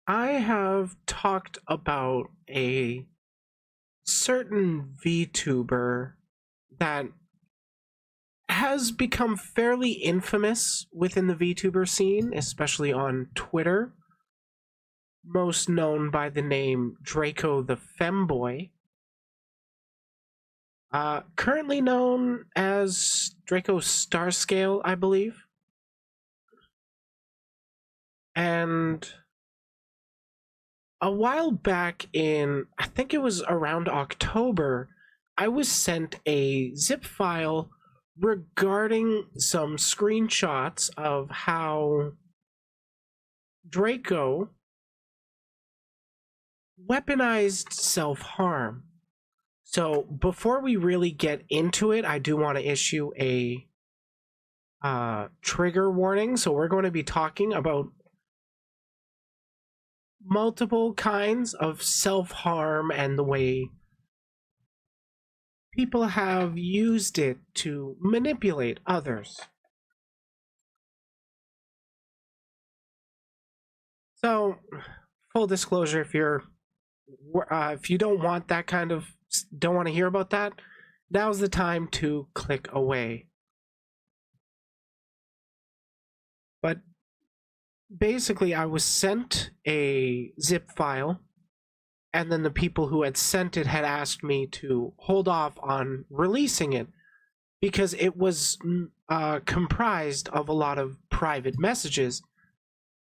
I have talked about a certain VTuber that has become fairly infamous within the VTuber scene, especially on Twitter, most known by the name DracoTheFemboy. Currently known as DracoStarScale, I believe. And a while back in, I think it was around October, I was sent a zip file regarding some screenshots of how Draco weaponized self-harm. So before we really get into it, I do want to issue a trigger warning. So we're going to be talking about multiple kinds of self-harm and the way people have used it to manipulate others. So, full disclosure, if you don't want that kind of, don't want to hear about that, now's the time to click away. But basically, I was sent a zip file, and then the people who had sent it had asked me to hold off on releasing it because it was comprised of a lot of private messages.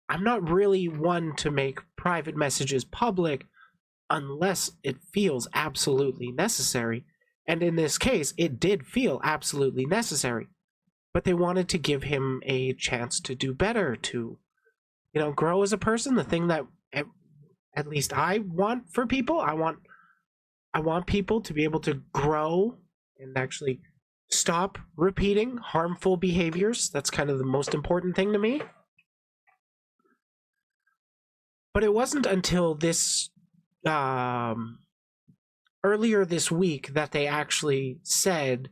I'm not really one to make private messages public unless it feels absolutely necessary. And in this case, it did feel absolutely necessary. But they wanted to give him a chance to do better, to, grow as a person. The thing that at least I want for people, I want people to be able to grow and actually stop repeating harmful behaviors. That's kind of the most important thing to me. But it wasn't until this earlier this week that they actually said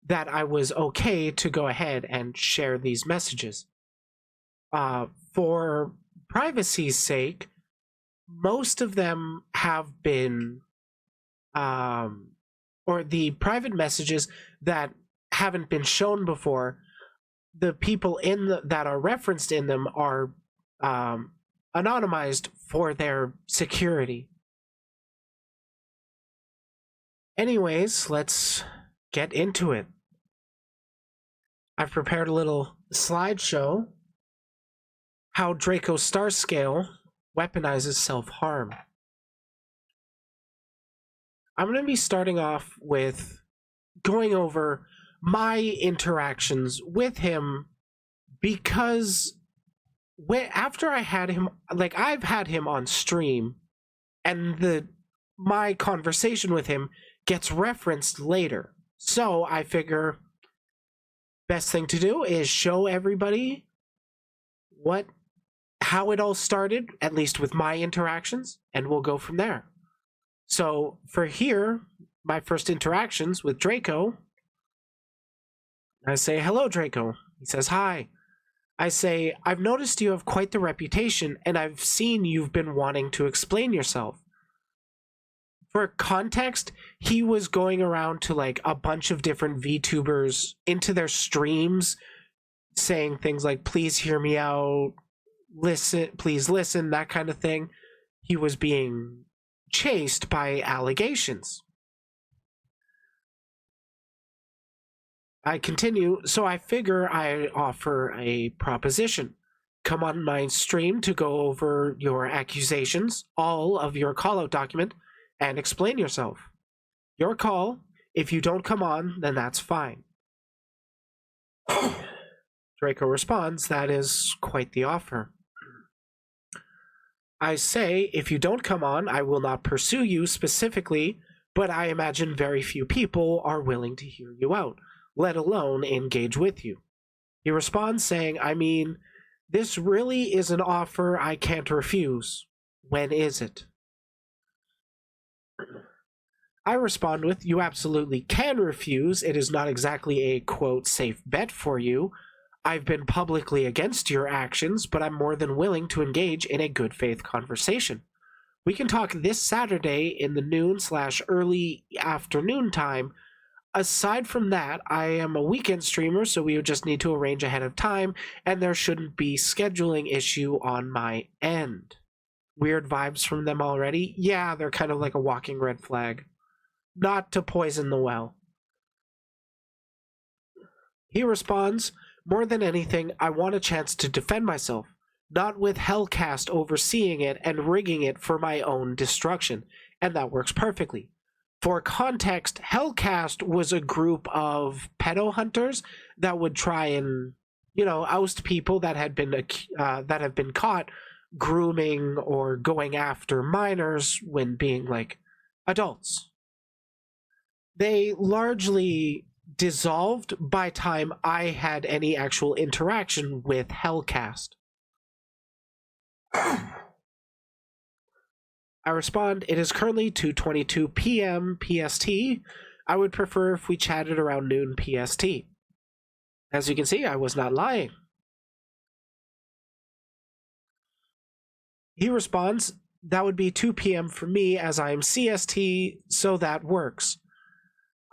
that I was okay to go ahead and share these messages. For privacy's sake, most of them have been, or the private messages that haven't been shown before, the people that are referenced in them are anonymized for their security. Anyways, let's get into it. I've prepared a little slideshow, how DracoStarScale weaponizes self-harm. I'm going to be starting off with going over my interactions with him, because after I had him, I've had him on stream, and my conversation with him gets referenced later. So I figure best thing to do is show everybody how it all started, at least with my interactions, and we'll go from there. So for here, my first interactions with Draco, I say, "Hello, Draco." He says, "Hi." I say, "I've noticed you have quite the reputation, and I've seen you've been wanting to explain yourself." For context, he was going around to a bunch of different VTubers into their streams saying things like, "Please hear me out, please listen," that kind of thing. He was being chased by allegations. I continue, so I figure I offer a proposition. Come on my stream to go over your accusations, all of your call-out document, and explain yourself. Your call. If you don't come on, then that's fine. Draco responds, "That is quite the offer." I say, "If you don't come on, I will not pursue you specifically, but I imagine very few people are willing to hear you out, let alone engage with you." He responds saying, "I mean, this really is an offer I can't refuse. When is it?" I respond with, "You absolutely can refuse. It is not exactly a, quote, safe bet for you. I've been publicly against your actions, but I'm more than willing to engage in a good faith conversation. We can talk this Saturday in the noon/early afternoon time. Aside from that, I am a weekend streamer, so we would just need to arrange ahead of time, and there shouldn't be scheduling issue on my end. Weird vibes from them already? Yeah, they're kind of like a walking red flag. Not to poison the well. He responds, more than anything, I want a chance to defend myself, not with Hellcast overseeing it and rigging it for my own destruction, and that works perfectly. For context, Hellcast was a group of pedo hunters that would try and, oust people that have been caught grooming or going after minors when being like adults. They largely dissolved by time I had any actual interaction with Hellcast. I respond, it is currently 2:22 p.m. PST. I would prefer if we chatted around noon PST. As you can see, I was not lying. He responds, that would be 2 p.m. for me as I am CST, so that works.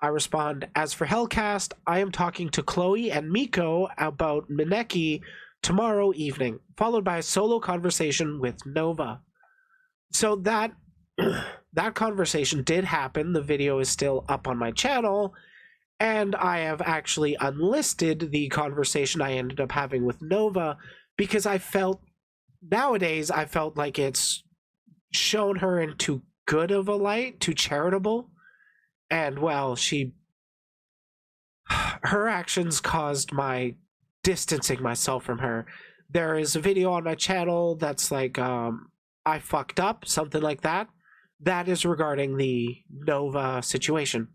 I respond, as for Hellcast, I am talking to Chloe and Miko about Mineki tomorrow evening, followed by a solo conversation with Nova. So that conversation did happen. The video is still up on my channel, and I have actually unlisted the conversation I ended up having with Nova because I felt like it's shown her in too good of a light, too charitable. And, well, her actions caused my distancing myself from her. There is a video on my channel that's like, I fucked up, something like that. That is regarding the Nova situation.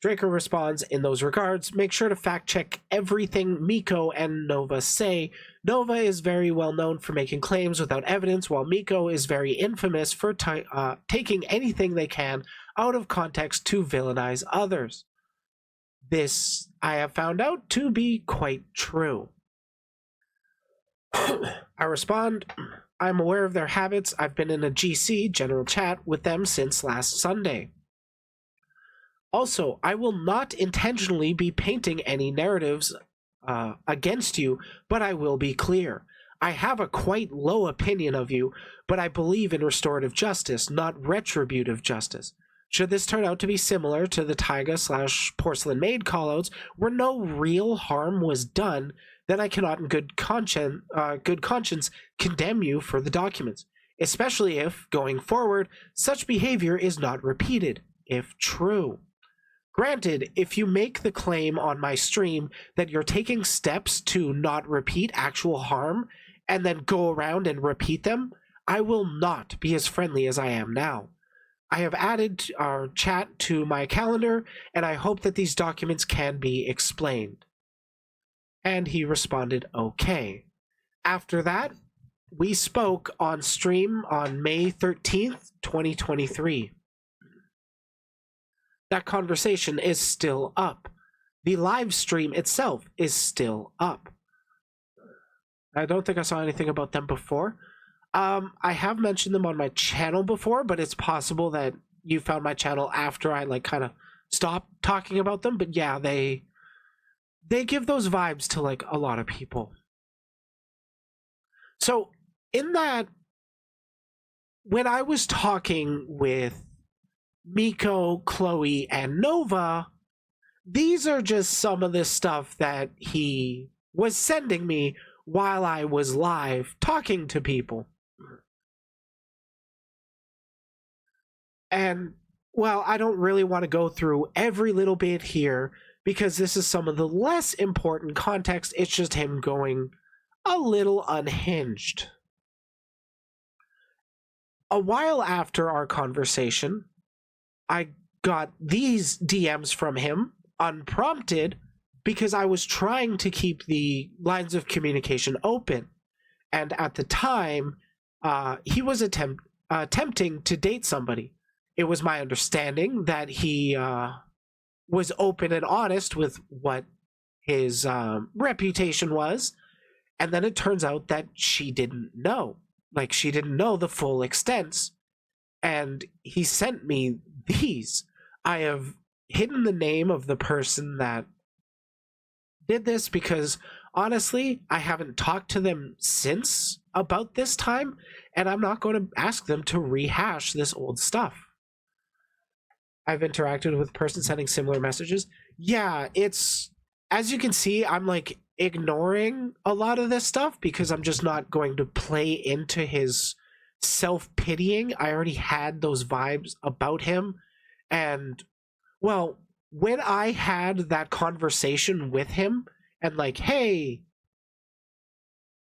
Draco responds, in those regards, make sure to fact check everything Miko and Nova say. Nova is very well known for making claims without evidence, while Miko is very infamous for taking anything they can out of context to villainize others. This I have found out to be quite true. I respond, I'm aware of their habits. I've been in a GC, general chat, with them since last Sunday. Also, I will not intentionally be painting any narratives against you, but I will be clear. I have a quite low opinion of you, but I believe in restorative justice, not retributive justice. Should this turn out to be similar to the Taiga/Porcelain Maid callouts, where no real harm was done, then I cannot in good conscience condemn you for the documents, especially if, going forward, such behavior is not repeated, if true. Granted, if you make the claim on my stream that you're taking steps to not repeat actual harm and then go around and repeat them, I will not be as friendly as I am now. I have added our chat to my calendar, and I hope that these documents can be explained. And he responded, okay. After that, we spoke on stream on May 13th, 2023. That conversation is still up. The live stream itself is still up. I don't think I saw anything about them before. I have mentioned them on my channel before, but it's possible that you found my channel after I kind of stopped talking about them. But yeah, they give those vibes to a lot of people. So in that, when I was talking with Miko, Chloe, and Nova, these are just some of the stuff that he was sending me while I was live talking to people. And, well, I don't really want to go through every little bit here because this is some of the less important context. It's just him going a little unhinged. A while after our conversation, I got these DMs from him unprompted because I was trying to keep the lines of communication open. And at the time, he was attempting to date somebody. It was my understanding that he was open and honest with what his reputation was. And then it turns out that she didn't know. Like, she didn't know the full extent. And he sent me these. I have hidden the name of the person that did this because honestly, I haven't talked to them since about this time, and I'm not going to ask them to rehash this old stuff. I've interacted with person sending similar messages. Yeah, it's, as you can see, I'm like ignoring a lot of this stuff because I'm just not going to play into his self-pitying. I already had those vibes about him. And, well, when I had that conversation with him and like, hey,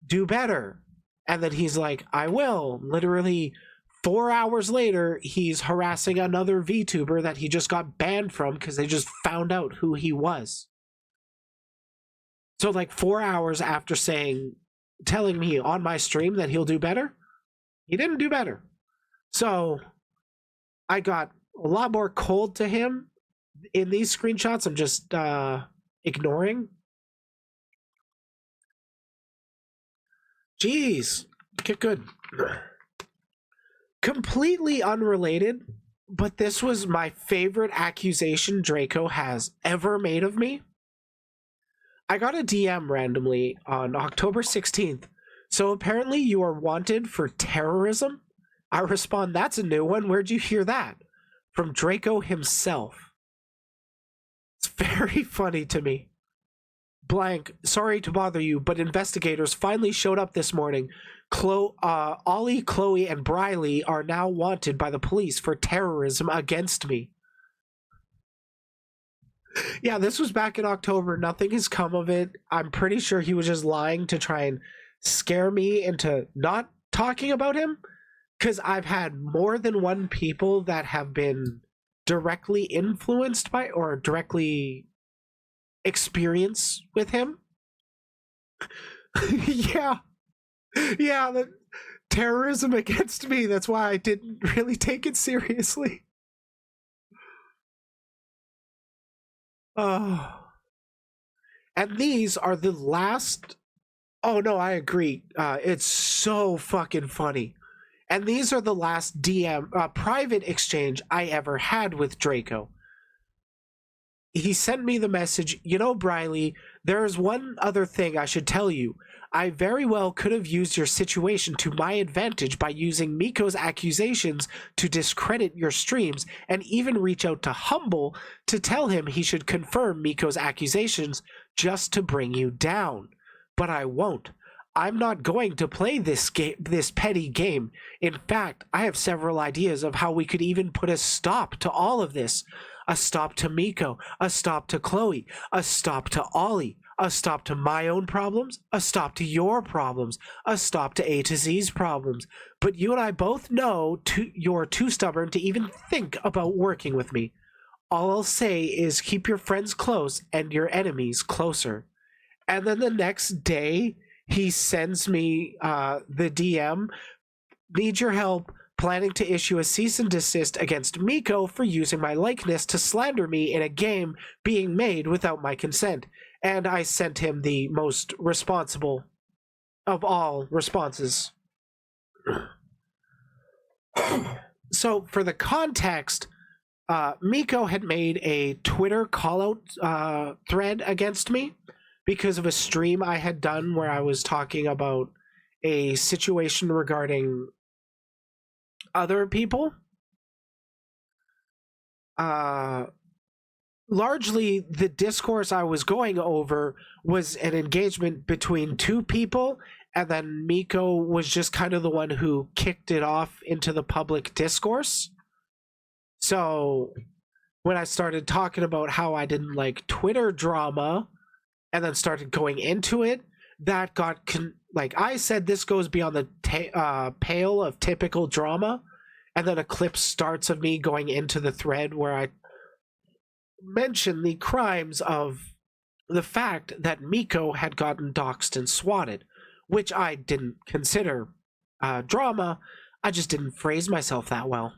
do better. And then he's like, I will. Literally 4 hours later, he's harassing another VTuber that he just got banned from because they just found out who he was. So like 4 hours after telling me on my stream that he'll do better, he didn't do better. So I got a lot more cold to him in these screenshots. I'm just ignoring. Jeez, get good. Completely unrelated, but this was my favorite accusation Draco has ever made of me. I got a DM randomly on October 16th. So apparently you are wanted for terrorism? I respond, that's a new one. Where'd you hear that? From Draco himself. It's very funny to me. Blank, sorry to bother you, but investigators finally showed up this morning. Ollie, Chloe, and Briley are now wanted by the police for terrorism against me. Yeah, this was back in October. Nothing has come of it. I'm pretty sure he was just lying to try and scare me into not talking about him. Because I've had more than one people that have been directly influenced by or directly experience with him. Yeah, the terrorism against me. That's why I didn't really take it seriously. Oh, and these are the last. Oh no, I agree. It's so fucking funny. And these are the last DM private exchange I ever had with Draco. He sent me the message, you know, Briley, there is one other thing I should tell you. I very well could have used your situation to my advantage by using Miko's accusations to discredit your streams and even reach out to Humble to tell him he should confirm Miko's accusations just to bring you down. But I won't. I'm not going to play this petty game. In fact, I have several ideas of how we could even put a stop to all of this. A stop to Miko, a stop to Chloe, a stop to Ollie, a stop to my own problems, a stop to your problems, a stop to A to Z's problems. But you and I both know you're too stubborn to even think about working with me. All I'll say is keep your friends close and your enemies closer. And then the next day, he sends me the DM, need your help, planning to issue a cease and desist against Miko for using my likeness to slander me in a game being made without my consent. And I sent him the most responsible of all responses. So for the context, Miko had made a Twitter call-out thread against me because of a stream I had done where I was talking about a situation regarding other people. Largely, the discourse I was going over was an engagement between two people, and then Miko was just kind of the one who kicked it off into the public discourse. So when I started talking about how I didn't like Twitter drama and then started going into it, that got like I said, this goes beyond the pale of typical drama. And then a clip starts of me going into the thread where I mention the crimes of the fact that Miko had gotten doxxed and swatted, which I didn't consider drama. I just didn't phrase myself that well.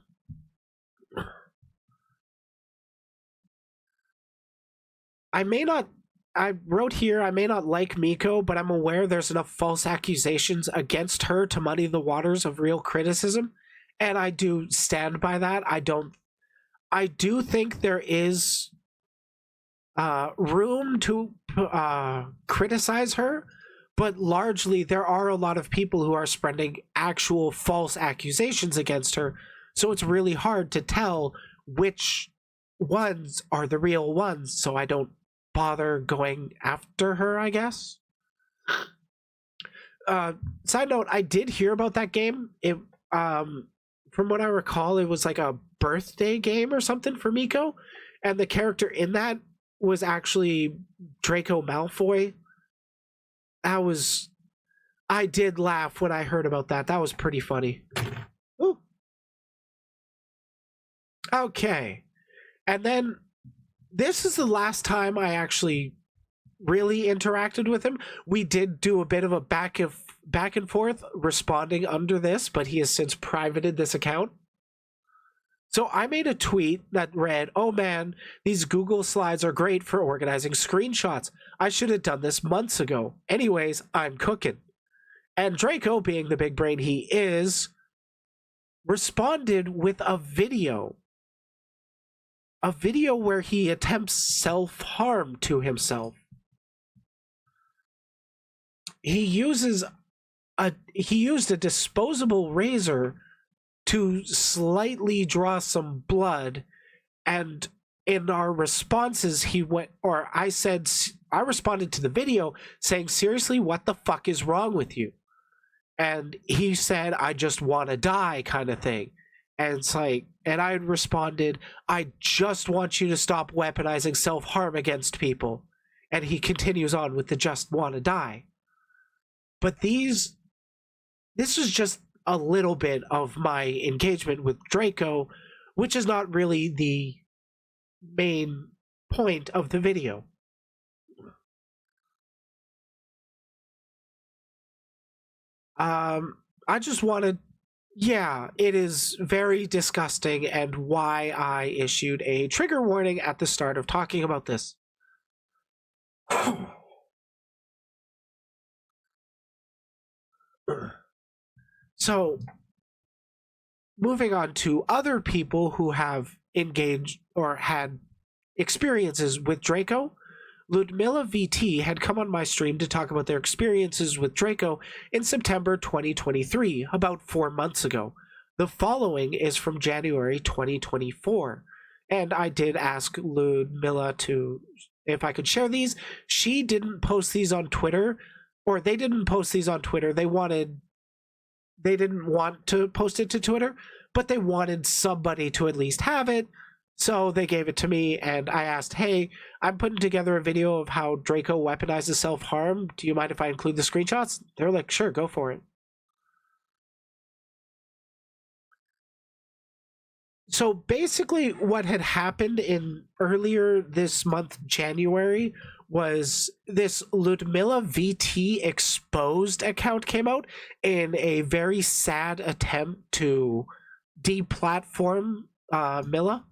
I may not I wrote here, I may not like Miko, but I'm aware there's enough false accusations against her to muddy the waters of real criticism. And I do stand by that. I do think there is room to criticize her, but largely there are a lot of people who are spreading actual false accusations against her. So it's really hard to tell which ones are the real ones. So I don't bother going after her, I guess. Side note, I did hear about that game. It from what I recall, it was like a birthday game or something for Miko, and the character in that was actually Draco Malfoy. I did laugh when I heard about that. That was pretty funny. Ooh. Okay. And then this is the last time I actually really interacted with him. We did do a bit of a back and forth responding under this, but he has since privated this account. So I made a tweet that read, "Oh man, these Google Slides are great for organizing screenshots. I should have done this months ago. Anyways, I'm cooking." And Draco, being the big brain he is, responded with a video. A video where he attempts self-harm to himself. He used a disposable razor to slightly draw some blood, and in our responses I responded to the video saying, "Seriously, what the fuck is wrong with you?" And he said, "I just want to die," kind of thing. And it's like, and I responded, "I just want you to stop weaponizing self-harm against people." And he continues on with the "just want to die." But this is just a little bit of my engagement with Draco, which is not really the main point of the video. I just wanted, yeah, it is very disgusting, and why I issued a trigger warning at the start of talking about this. So, moving on to other people who have engaged or had experiences with Draco, Ludmilla VT had come on my stream to talk about their experiences with Draco in September 2023, about 4 months ago. The following is from January 2024, and I did ask Ludmilla if I could share these. She didn't post these on Twitter, or they didn't post these on Twitter. They didn't want to post it to Twitter, but they wanted somebody to at least have it. So they gave it to me, and I asked, "Hey, I'm putting together a video of how Draco weaponizes self-harm. Do you mind if I include the screenshots?" They're like, "Sure, go for it." So basically what had happened in earlier this month, January, was this Ludmilla VT exposed account came out in a very sad attempt to deplatform Milla,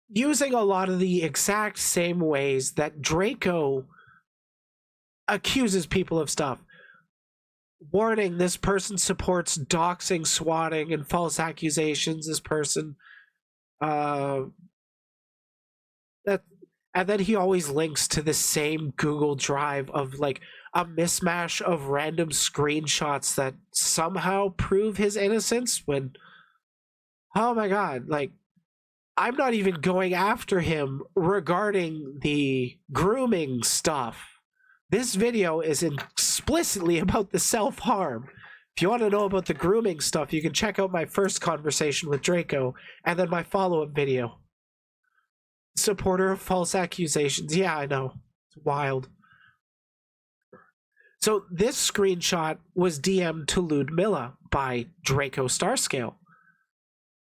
using a lot of the exact same ways that Draco accuses people of stuff. Warning, this person supports doxing, swatting, and false accusations. This person and then he always links to the same Google Drive of like a mismatch of random screenshots that somehow prove his innocence, when, oh my god, like, I'm not even going after him regarding the grooming stuff. This video is explicitly about the self-harm. If you want to know about the grooming stuff, you can check out my first conversation with Draco, and then my follow-up video. Supporter of false accusations. Yeah, I know. It's wild. So this screenshot was DM'd to Ludmilla by DracoStarScale.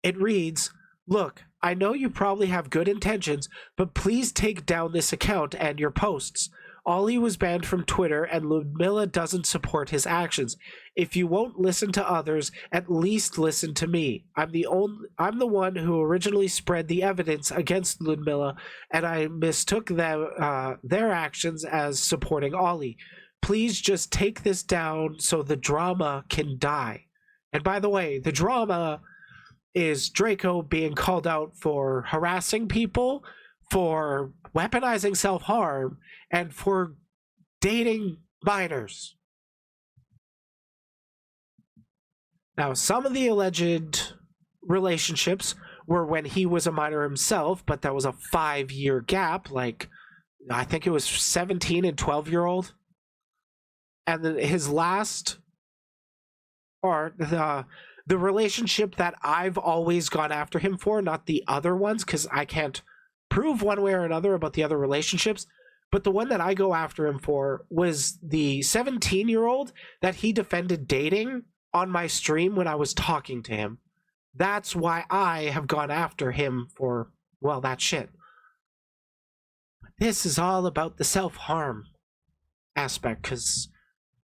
It reads, "Look, I know you probably have good intentions, but please take down this account and your posts. Ollie was banned from Twitter, and Ludmilla doesn't support his actions. If you won't listen to others, at least listen to me. I'm the one who originally spread the evidence against Ludmilla, and I mistook their actions as supporting Ollie. Please just take this down so the drama can die. And by the way, the drama is Draco being called out for harassing people, for weaponizing self-harm, and for dating minors. Now, some of the alleged relationships were when he was a minor himself, but that was a 5-year gap. Like, I think it was 17 and 12-year-old. And then his last, or the relationship that I've always gone after him for, not the other ones, because I can't prove one way or another about the other relationships, but the one that I go after him for was the 17-year-old that he defended dating on my stream when I was talking to him. That's why I have gone after him for, well, that shit. This is all about the self-harm aspect, because,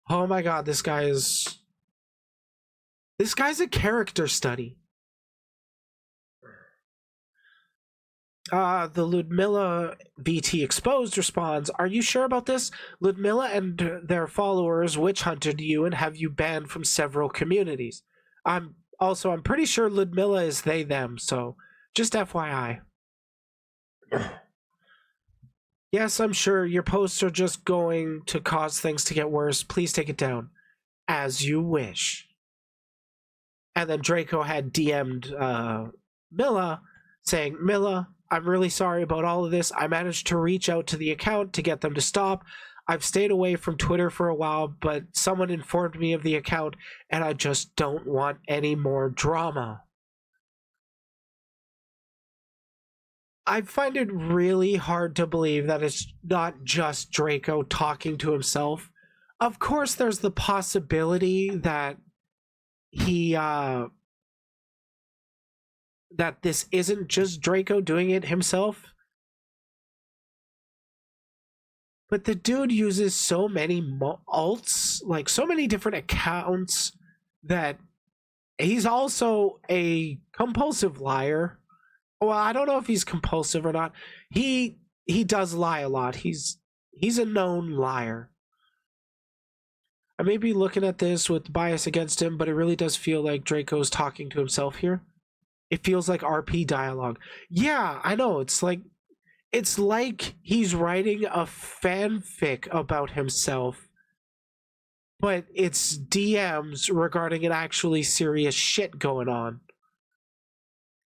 oh my god, this guy's a character study. The Ludmilla VT Exposed responds, are you sure about this? Ludmilla and their followers witch hunted you and have you banned from several communities. I'm pretty sure Ludmilla is they, them, so just FYI. Yes, I'm sure your posts are just going to cause things to get worse. Please take it down. As you wish. And then Draco had DM'd Milla, saying, Milla, I'm really sorry about all of this. I managed to reach out to the account to get them to stop. I've stayed away from Twitter for a while, but someone informed me of the account, and I just don't want any more drama. I find it really hard to believe that it's not just Draco talking to himself. Of course, there's the possibility that that this isn't just Draco doing it himself. But the dude uses so many alts, like so many different accounts, that he's also a compulsive liar. Well, I don't know if he's compulsive or not. He does lie a lot. He's a known liar. I may be looking at this with bias against him, but it really does feel like Draco's talking to himself here. It feels like RP dialogue. Yeah, I know. It's like he's writing a fanfic about himself, but it's DMs regarding an actually serious shit going on.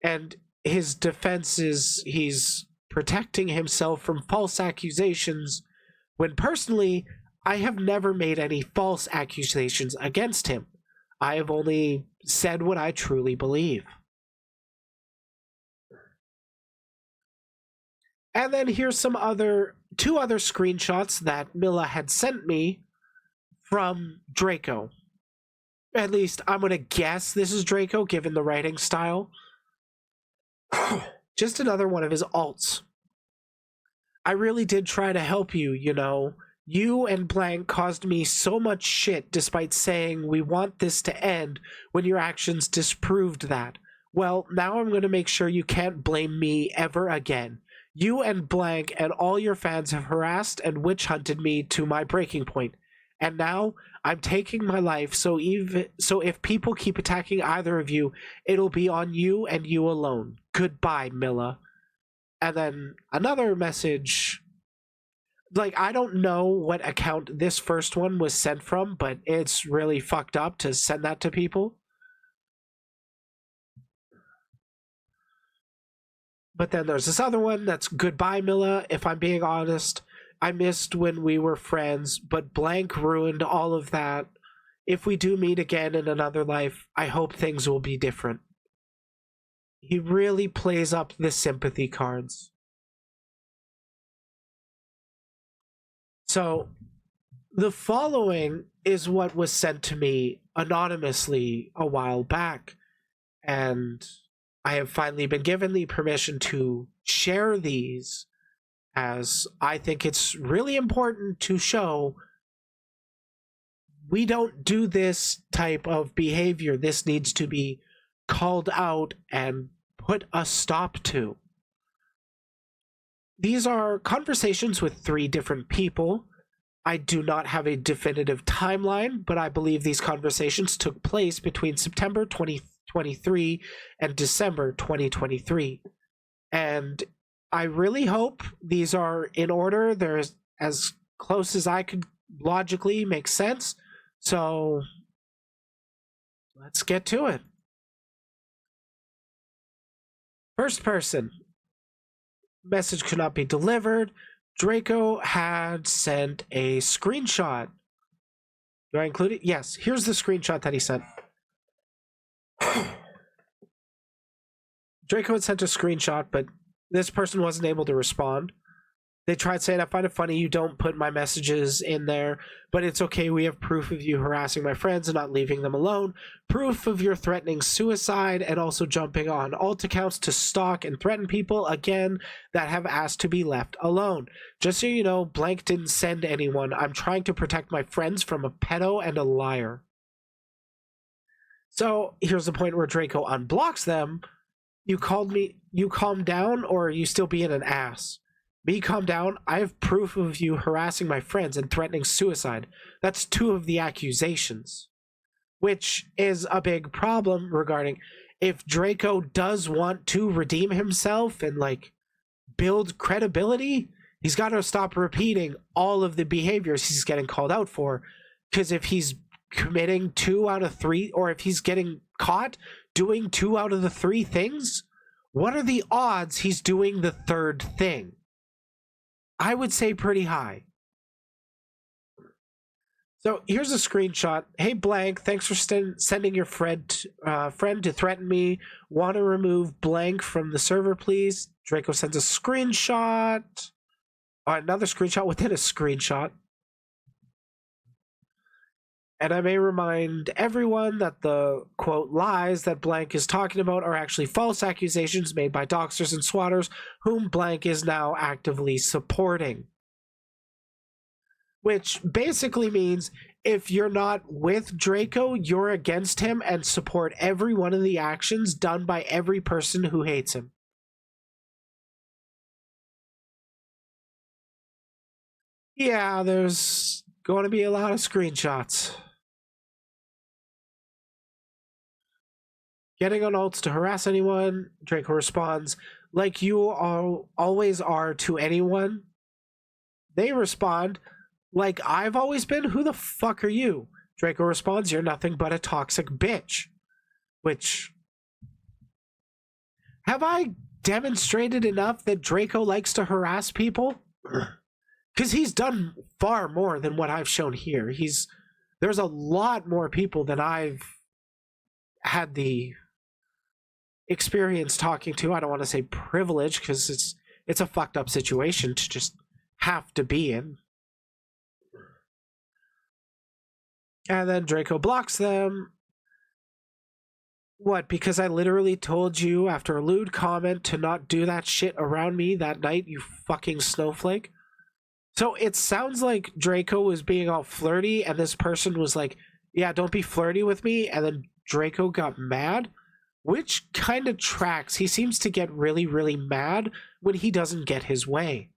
And his defense is he's protecting himself from false accusations, when personally, I have never made any false accusations against him. I have only said what I truly believe. And then here's two other screenshots that Milla had sent me from Draco. At least I'm gonna guess this is Draco, given the writing style. Just another one of his alts. I really did try to help you, you know. You and blank caused me so much shit despite saying we want this to end when your actions disproved that. Well, now I'm going to make sure you can't blame me ever again. You and blank and all your fans have harassed and witch hunted me to my breaking point. And now I'm taking my life, so if people keep attacking either of you, it'll be on you and you alone. Goodbye, Milla. And then another message. Like, I don't know what account this first one was sent from, but it's really fucked up to send that to people. But then there's this other one that's goodbye, Milla. If I'm being honest, I missed when we were friends, but blank ruined all of that. If we do meet again in another life, I hope things will be different. He really plays up the sympathy cards. So, the following is what was sent to me anonymously a while back, and I have finally been given the permission to share these as I think it's really important to show we don't do this type of behavior. This needs to be called out and put a stop to. These are conversations with 3 different people. I do not have a definitive timeline, but I believe these conversations took place between September 2023 and December 2023. And I really hope these are in order. They're as close as I could logically make sense. So let's get to it. First person. Message could not be delivered. Draco had sent a screenshot. Do I include it? Yes. Here's the screenshot that he sent. Draco had sent a screenshot, but this person wasn't able to respond. They tried saying, I find it funny you don't put my messages in there, but it's okay. We have proof of you harassing my friends and not leaving them alone. Proof of your threatening suicide and also jumping on alt accounts to stalk and threaten people, again, that have asked to be left alone. Just so you know, blank didn't send anyone. I'm trying to protect my friends from a pedo and a liar. So here's the point where Draco unblocks them. You called me, you calm down, or are you still being an ass? Me calm down, I have proof of you harassing my friends and threatening suicide. That's 2 of the accusations. Which is a big problem regarding if Draco does want to redeem himself and like build credibility, he's got to stop repeating all of the behaviors he's getting called out for. Because if he's committing 2 out of 3, or if he's getting caught doing 2 out of the 3 things, what are the odds he's doing the 3rd thing? I would say pretty high. So here's a screenshot. Hey blank, thanks for sending your friend to threaten me. Want to remove blank from the server, please? Draco sends a screenshot. Another screenshot within a screenshot. And I may remind everyone that the, quote, lies that blank is talking about are actually false accusations made by doxers and swatters whom blank is now actively supporting. Which basically means if you're not with Draco, you're against him and support every one of the actions done by every person who hates him. Yeah, there's going to be a lot of screenshots. Getting on alts to harass anyone, Draco responds, like you always are to anyone. They respond, like I've always been, who the fuck are you? Draco responds, you're nothing but a toxic bitch. Which, have I demonstrated enough that Draco likes to harass people? Because he's done far more than what I've shown here. There's a lot more people than I've had the experience talking to. I don't want to say privilege because it's a fucked up situation to just have to be in. And then Draco blocks them. What, because I literally told you after a lewd comment to not do that shit around me that night, you fucking snowflake? So it sounds like Draco was being all flirty and this person was like, yeah, don't be flirty with me, and then Draco got mad, which kind of tracks. He seems to get really, really mad when he doesn't get his way.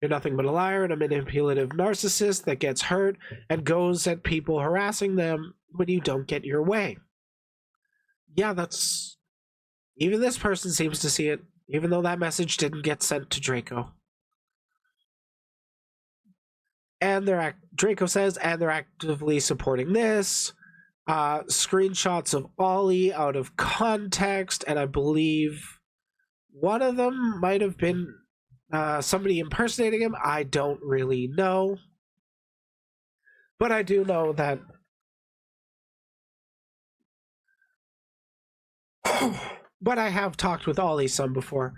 You're nothing but a liar and a manipulative narcissist that gets hurt and goes at people harassing them when you don't get your way. Yeah, that's... Even this person seems to see it, even though that message didn't get sent to Draco. And Draco says, and they're actively supporting this. Screenshots of Ollie out of context, and I believe one of them might have been somebody impersonating him. I don't really know. But I do know that but I have talked with Ollie some before.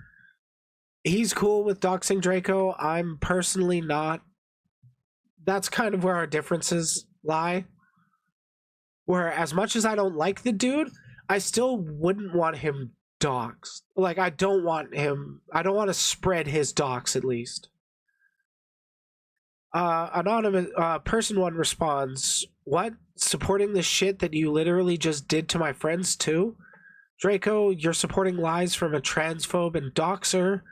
He's cool with doxing Draco. I'm personally not. That's kind of where our differences lie. Where as much as I don't like the dude, I still wouldn't want him doxxed. Like, I don't want to spread his dox, at least. Anonymous person one responds, "What? Supporting the shit that you literally just did to my friends too? Draco, you're supporting lies from a transphobe and doxer."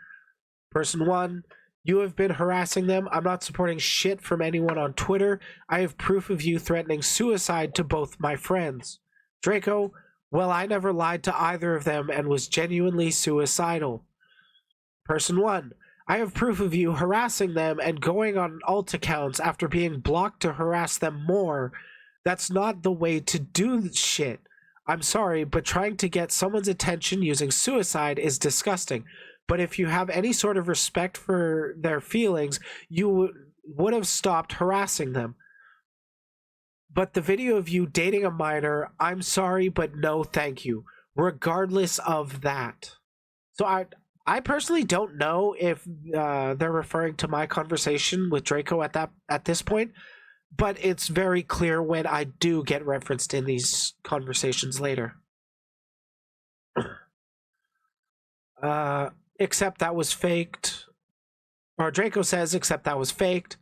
Person one, "You have been harassing them. I'm not supporting shit from anyone on Twitter. I have proof of you threatening suicide to both my friends." Draco, "Well, I never lied to either of them and was genuinely suicidal." Person one, "I have proof of you harassing them and going on alt accounts after being blocked to harass them more. That's not the way to do shit. I'm sorry, but trying to get someone's attention using suicide is disgusting. But if you have any sort of respect for their feelings, you would have stopped harassing them. But the video of you dating a minor, I'm sorry, but no thank you, regardless of that." So I personally don't know if they're referring to my conversation with Draco at this point, but it's very clear when I do get referenced in these conversations later. Except that was faked. Or Draco says, "Except that was faked."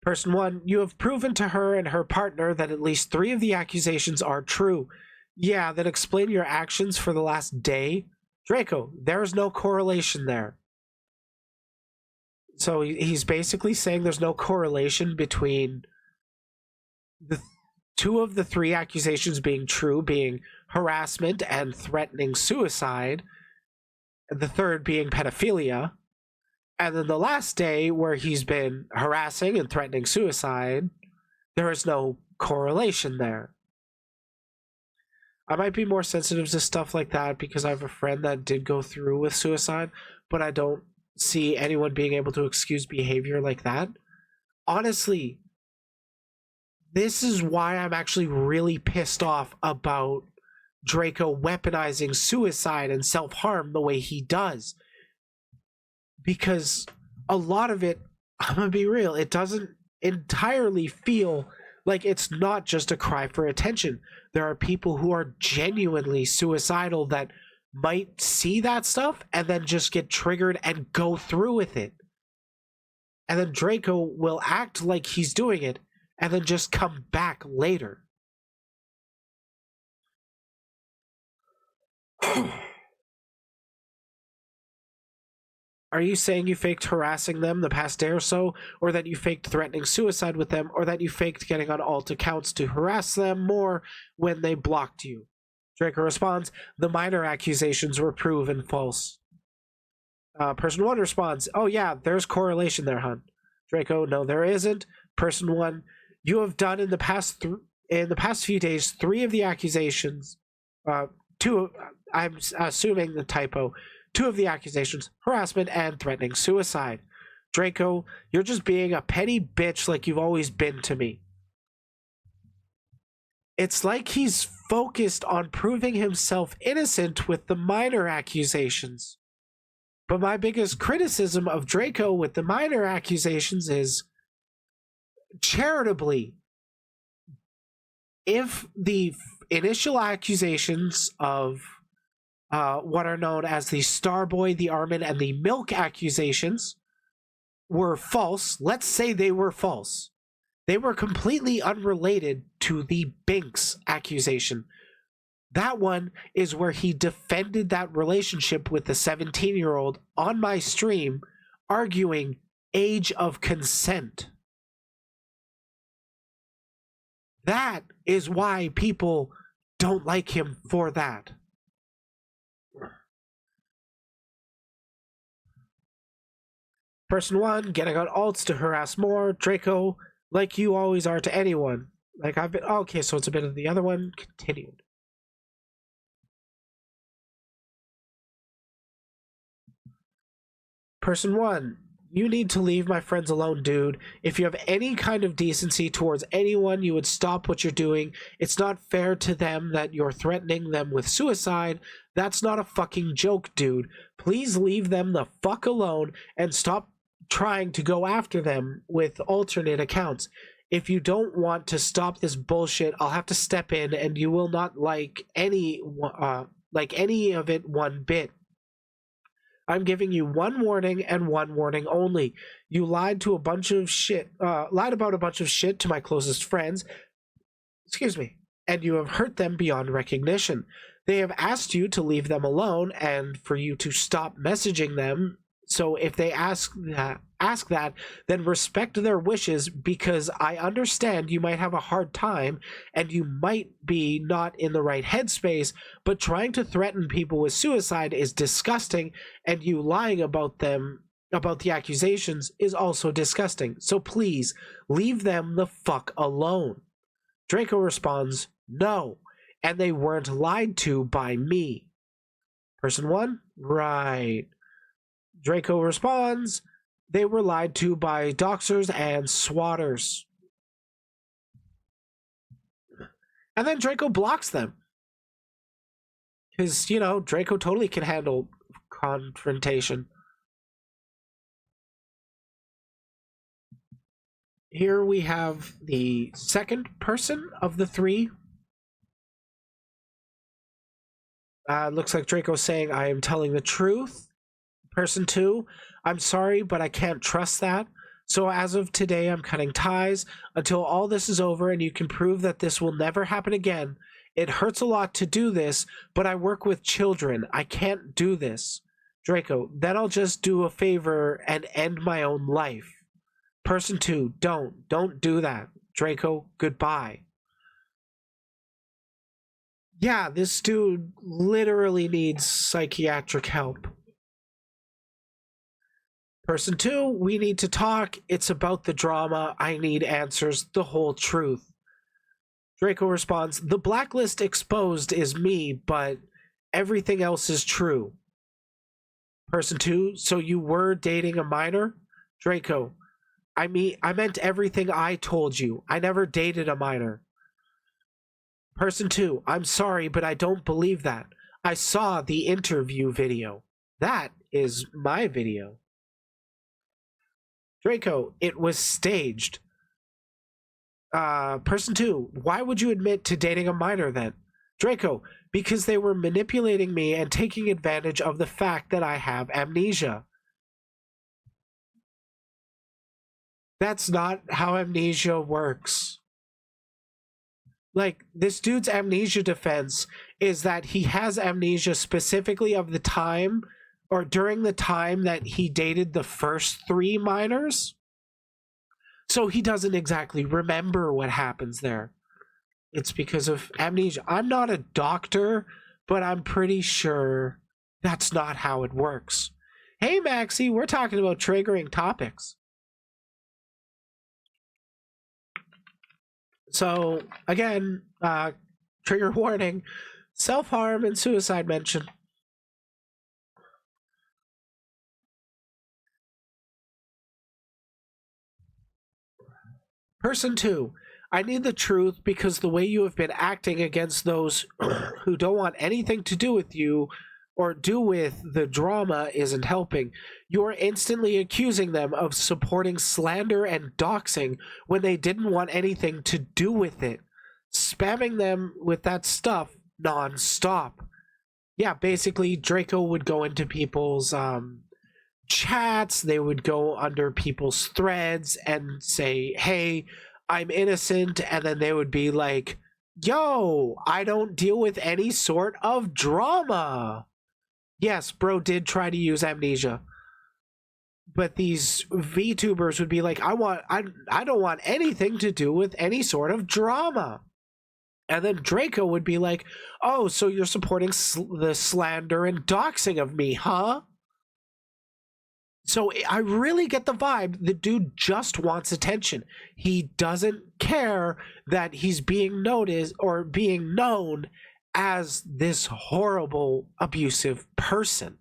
Person one, "You have proven to her and her partner that at least 3 of the accusations are true. Yeah, then explain your actions for the last day." Draco, "There's no correlation there." So he's basically saying there's no correlation between the 2 of the 3 accusations being true, being harassment and threatening suicide, and the third being pedophilia. And then the last day where he's been harassing and threatening suicide, there is no correlation there. I might be more sensitive to stuff like that because I have a friend that did go through with suicide, but I don't see anyone being able to excuse behavior like that. Honestly, this is why I'm actually really pissed off about Draco weaponizing suicide and self-harm the way he does. Because a lot of it, I'm gonna be real, it doesn't entirely feel like it's not just a cry for attention. There are people who are genuinely suicidal that might see that stuff and then just get triggered and go through with it. And then Draco will act like he's doing it and then just come back later. Are you saying you faked harassing them the past day or so, or that you faked threatening suicide with them, or that you faked getting on alt accounts to harass them more when they blocked you? Draco responds, "The minor accusations were proven false." Person one responds, "Oh yeah, there's correlation there, hun." Draco, "No, there isn't." Person one, "You have done in the past few days 3 of the accusations, 2. I'm assuming the typo. 2 of the accusations, harassment and threatening suicide." Draco, "You're just being a petty bitch like you've always been to me." It's like he's focused on proving himself innocent with the minor accusations. But my biggest criticism of Draco with the minor accusations is, charitably, if the initial accusations of what are known as the Starboy, the Armin, and the Milk accusations were false. Let's say they were false. They were completely unrelated to the Binks accusation. That one is where he defended that relationship with the 17-year-old on my stream, arguing age of consent. That is why people don't like him for that. Person one, getting on alts to harass more. Draco, like you always are to anyone. Like I've been. Okay, so it's a bit of the other one. Continued. Person one, you need to leave my friends alone, dude. If you have any kind of decency towards anyone, you would stop what you're doing. It's not fair to them that you're threatening them with suicide. That's not a fucking joke, dude. Please leave them the fuck alone and stop trying to go after them with alternate accounts. If you don't want to stop this bullshit, I'll have to step in and you will not like any like any of it one bit. I'm giving you one warning and one warning only. You lied to a bunch of shit, lied about a bunch of shit to my closest friends, excuse me, and you have hurt them beyond recognition. They have asked you to leave them alone and for you to stop messaging them. So if they ask that, then respect their wishes, because I understand you might have a hard time and you might be not in the right headspace, but trying to threaten people with suicide is disgusting, and you lying about the accusations is also disgusting. So please leave them the fuck alone. Draco responds, no, and they weren't lied to by me. Person 1, right. Draco responds, they were lied to by doxers and swatters. And then Draco blocks them. Because, Draco totally can handle confrontation. Here we have the second person of the three. Looks like Draco's saying, I am telling the truth. Person 2, I'm sorry, but I can't trust that. So as of today, I'm cutting ties until all this is over and you can prove that this will never happen again. It hurts a lot to do this, but I work with children. I can't do this. Draco, then I'll just do a favor and end my own life. Person 2, don't do that. Draco, goodbye. Yeah, this dude literally needs psychiatric help. Person 2, we need to talk. It's about the drama. I need answers, the whole truth. Draco responds, the blacklist exposed is me, but everything else is true. Person 2, so you were dating a minor? Draco, I meant everything I told you. I never dated a minor. Person 2, I'm sorry, but I don't believe that. I saw the interview video. That is my video. Draco, it was staged. Person 2, why would you admit to dating a minor then? Draco, because they were manipulating me and taking advantage of the fact that I have amnesia. That's not how amnesia works. Like, this dude's amnesia defense is that he has amnesia specifically of the time or during the time that he dated the first 3 minors. So he doesn't exactly remember what happens there. It's because of amnesia. I'm not a doctor, but I'm pretty sure that's not how it works. Hey, Maxie, we're talking about triggering topics. So, again, trigger warning, self-harm and suicide mention. Person 2, I need the truth because the way you have been acting against those who don't want anything to do with you or do with the drama isn't helping. You're instantly accusing them of supporting slander and doxing when they didn't want anything to do with it. Spamming them with that stuff non-stop. Yeah, basically Draco would go into people's chats, they would go under people's threads and say, hey, I'm innocent, and then they would be like, yo, I don't deal with any sort of drama. Yes, bro did try to use amnesia. But these VTubers would be like, I don't want anything to do with any sort of drama. And then Draco would be like, oh, so you're supporting the slander and doxing of me, huh? So I really get the vibe the dude just wants attention. He doesn't care that he's being noticed or being known as this horrible, abusive person.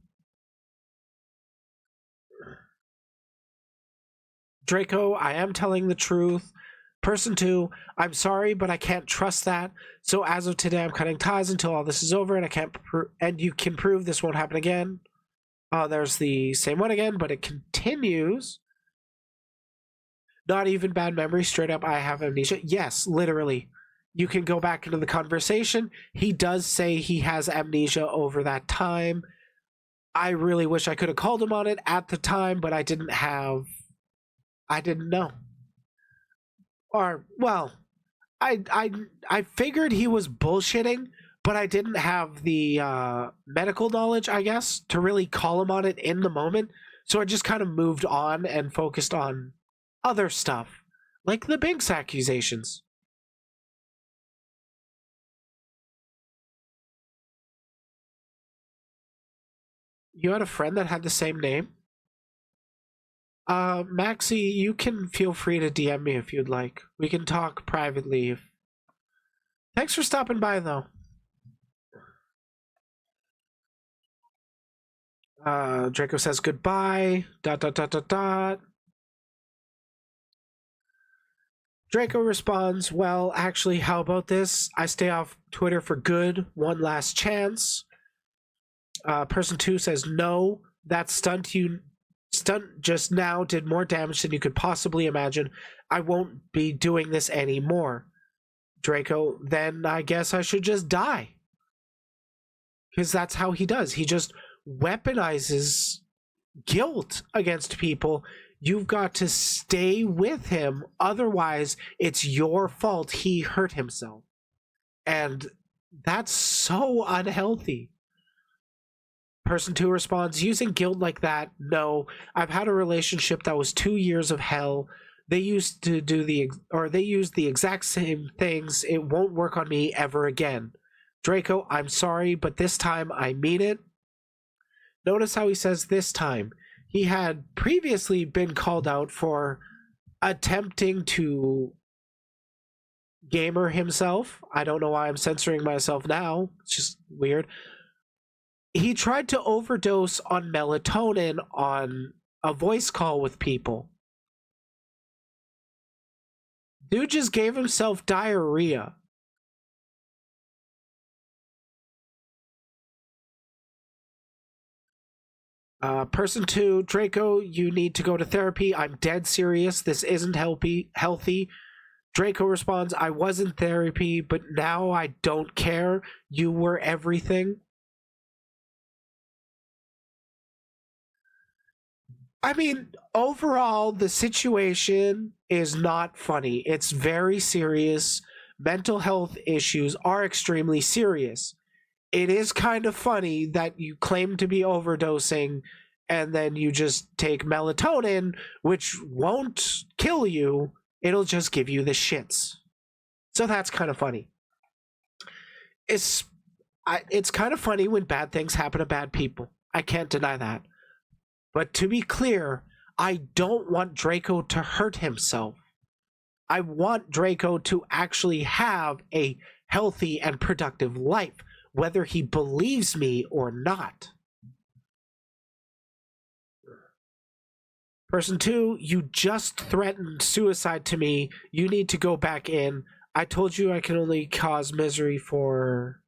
Draco, I am telling the truth. Person 2, I'm sorry, but I can't trust that. So as of today, I'm cutting ties until all this is over, and I can't and you can prove this won't happen again. There's the same one again, but it continues. Not even bad memory, straight up, I have amnesia. Yes, literally. you can go back into the conversation. He does say he has amnesia over that time. I really wish I could have called him on it at the time, but I didn't know. Or, well, I figured he was bullshitting, but I didn't have the medical knowledge, I guess, to really call him on it in the moment. So I just kind of moved on and focused on other stuff, like the Binks accusations. You had a friend that had the same name? Maxie, you can feel free to DM me if you'd like. We can talk privately. Thanks for stopping by, though. Draco says goodbye. ... Draco responds, well, actually, how about this? I stay off Twitter for good. One last chance. Person 2 says, no, that stunt just now did more damage than you could possibly imagine. I won't be doing this anymore. Draco, then I guess I should just die. Because that's how he does. He just weaponizes guilt against people. You've got to stay with him. Otherwise, it's your fault he hurt himself. And that's so unhealthy. Person 2 responds, using guilt like that, no. I've had a relationship that was 2 years of hell. They used to they use the exact same things. It won't work on me ever again. Draco, I'm sorry, but this time I mean it. Notice how he says this time. He had previously been called out for attempting to gamer himself. I don't know why I'm censoring myself now. It's just weird. He tried to overdose on melatonin on a voice call with people. Dude just gave himself diarrhea. Person 2, Draco, you need to go to therapy. I'm dead serious. This isn't healthy. Draco responds, I was in therapy, but now I don't care. You were everything. I mean, overall, the situation is not funny. It's very serious. Mental health issues are extremely serious. It is kind of funny that you claim to be overdosing and then you just take melatonin, which won't kill you. It'll just give you the shits. So that's kind of funny. It's kind of funny when bad things happen to bad people. I can't deny that. But to be clear, I don't want Draco to hurt himself. I want Draco to actually have a healthy and productive life, whether he believes me or not. Person 2, you just threatened suicide to me. You need to go back in. I told you I can only cause misery for...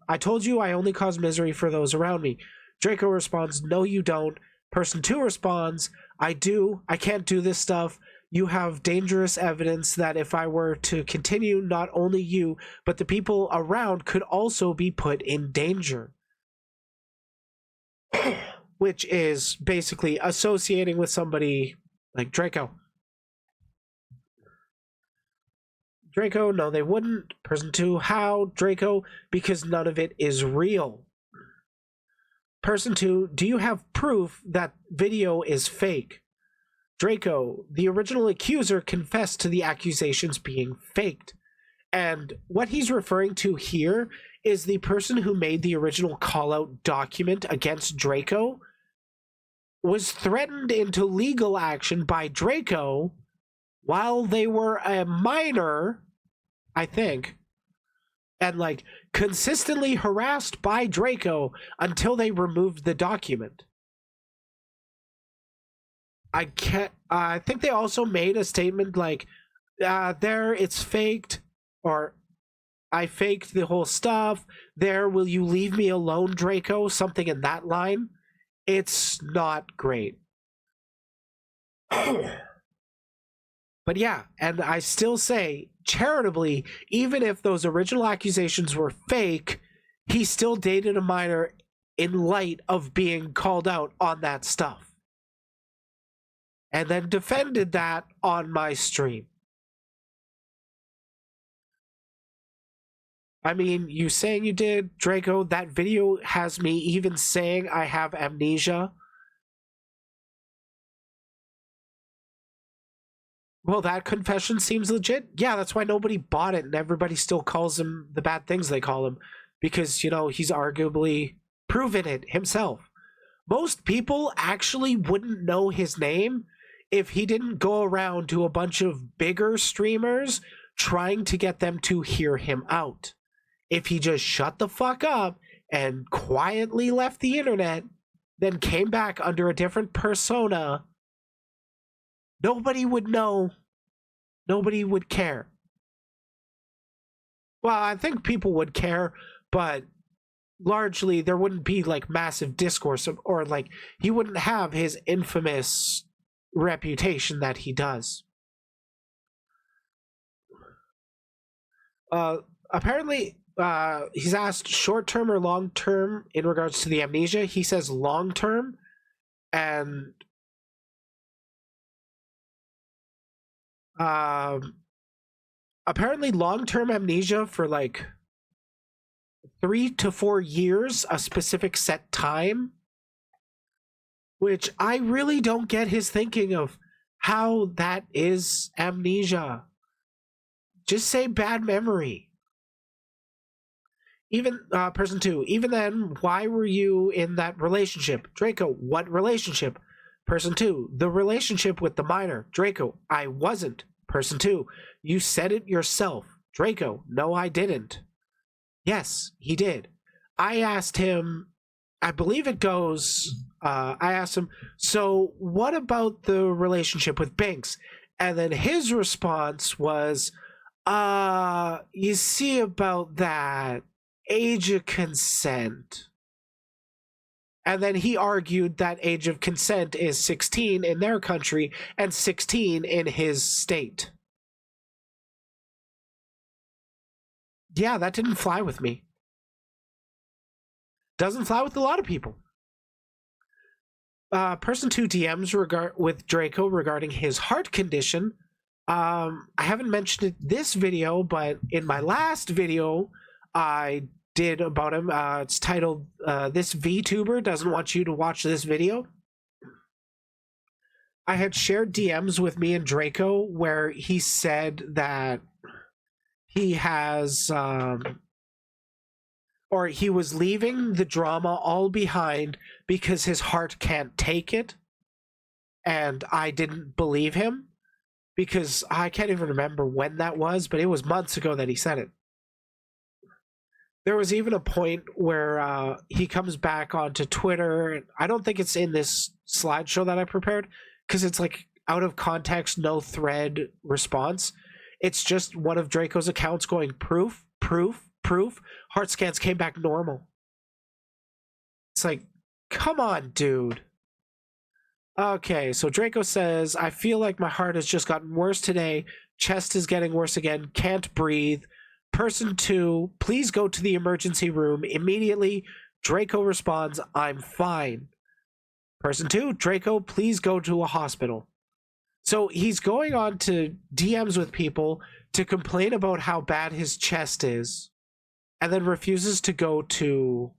I told you I only cause misery for those around me. Draco responds, no, you don't. Person 2 responds, I do. I can't do this stuff. You have dangerous evidence that if I were to continue, not only you, but the people around could also be put in danger. Which is basically associating with somebody like Draco. Draco, no, they wouldn't. Person 2, how? Draco, because none of it is real. Person 2, do you have proof that video is fake? Draco, the original accuser confessed to the accusations being faked. And what he's referring to here is the person who made the original call-out document against Draco was threatened into legal action by Draco while they were a minor, I think, and like consistently harassed by Draco until they removed the document. I think they also made a statement like, it's faked, or I faked the whole stuff. There, will you leave me alone, Draco? Something in that line. It's not great. But yeah, and I still say, charitably, even if those original accusations were fake, he still dated a minor in light of being called out on that stuff. And then defended that on my stream. I mean, you saying you did, Draco, that video has me even saying I have amnesia. Well, that confession seems legit. Yeah, that's why nobody bought it and everybody still calls him the bad things they call him. Because, you know, he's arguably proven it himself. Most people actually wouldn't know his name if he didn't go around to a bunch of bigger streamers trying to get them to hear him out. If he just shut the fuck up and quietly left the internet, then came back under a different persona, nobody would know. Nobody would care. Well, I think people would care, but largely there wouldn't be like massive discourse or like he wouldn't have his infamous reputation that he does. Apparently, he's asked short term or long term in regards to the amnesia. He says long term, and apparently long term amnesia for like 3 to 4 years, a specific set time, which I really don't get his thinking of how that is amnesia. Just say bad memory. Even person 2, even then, why were you in that relationship? Draco, what relationship? Person 2, the relationship with the minor. Draco, I wasn't. Person 2, you said it yourself. Draco, no, I didn't. Yes, he did. I asked him, I believe it goes, I asked him, so what about the relationship with Banks? And then his response was, you see about that age of consent. And then he argued that age of consent is 16 in their country and 16 in his state. Yeah, that didn't fly with me. Doesn't fly with a lot of people. Person 2 DMs with Draco regarding his heart condition. I haven't mentioned it this video, but in my last video I did about him. It's titled This VTuber Doesn't Want You to Watch This Video. I had shared DMs with me and Draco where he said that he has or he was leaving the drama all behind because his heart can't take it. And I didn't believe him because I can't even remember when that was, but it was months ago that he said it. There was even a point where he comes back onto Twitter. I don't think it's in this slideshow that I prepared because it's like out of context, no thread response. It's just one of Draco's accounts going proof, proof, proof. Heart scans came back normal. It's like, come on, dude. Okay, so Draco says, I feel like my heart has just gotten worse today. Chest is getting worse again. Can't breathe. Person 2, please go to the emergency room immediately. Draco responds, I'm fine. Person 2, Draco, please go to a hospital. So he's going on to DMs with people to complain about how bad his chest is, and then refuses to go to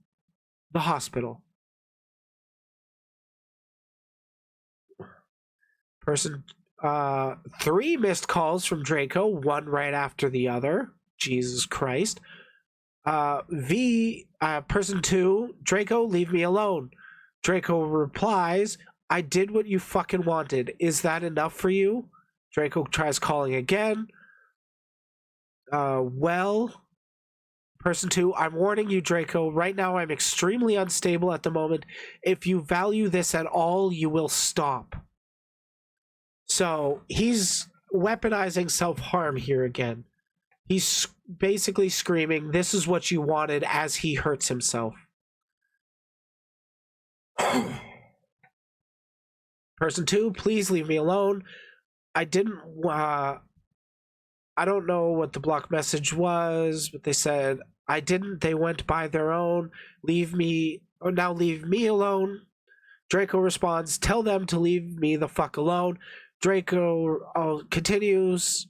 the hospital. Person 3 missed calls from Draco, one right after the other. Jesus Christ. Person 2, Draco, leave me alone. Draco replies, I did what you fucking wanted. Is that enough for you? Draco tries calling again. Well, person 2, I'm warning you, Draco. Right now I'm extremely unstable at the moment. If you value this at all, you will stop. So he's weaponizing self-harm here again. He's basically screaming, this is what you wanted, as he hurts himself. Person 2, please leave me alone. I didn't I don't know what the block message was, but they said, I didn't. They went by their own. Leave me, or now leave me alone. Draco responds, tell them to leave me the fuck alone. Draco continues.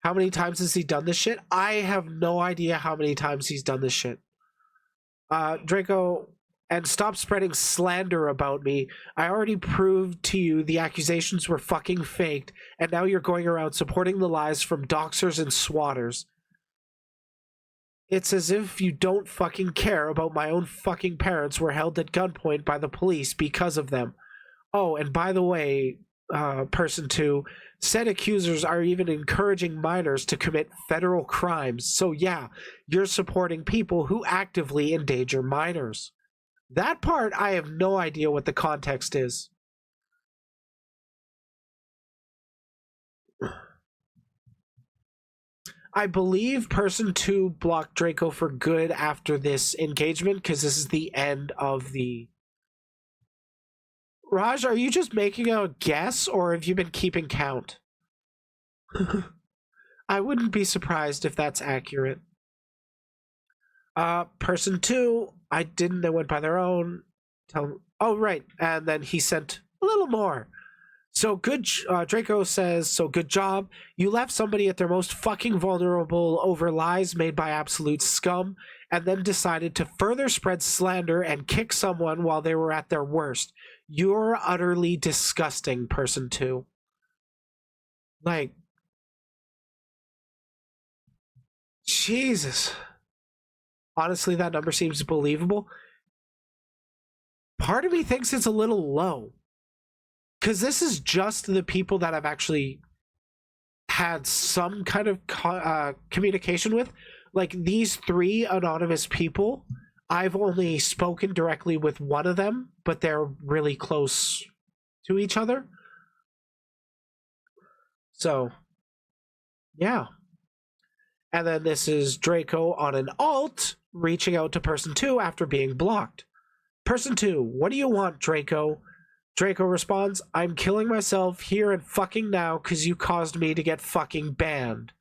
How many times has he done this shit? I have no idea how many times he's done this shit. Draco, and stop spreading slander about me. I already proved to you the accusations were fucking faked, and now you're going around supporting the lies from doxers and swatters. It's as if you don't fucking care about my own fucking parents were held at gunpoint by the police because of them. Oh, and by the way, person 2, said accusers are even encouraging minors to commit federal crimes. So yeah, you're supporting people who actively endanger minors. That part, I have no idea what the context is. I believe person 2 blocked Draco for good after this engagement, because this is the end of the... Raj, are you just making a guess, or have you been keeping count? I wouldn't be surprised if that's accurate. Person 2, I didn't, they went by their own. Oh, right, and then he sent a little more. So good, Draco says, so good job. You left somebody at their most fucking vulnerable over lies made by absolute scum, and then decided to further spread slander and kick someone while they were at their worst. You're utterly disgusting, person 2. Like, Jesus. Honestly, that number seems believable. Part of me thinks it's a little low. Because this is just the people that I've actually had some kind of communication with. Like, these 3 anonymous people, I've only spoken directly with one of them, but they're really close to each other. So, yeah. And then this is Draco on an alt reaching out to person 2 after being blocked. Person 2, what do you want, Draco? Draco responds, I'm killing myself here and fucking now because you caused me to get fucking banned.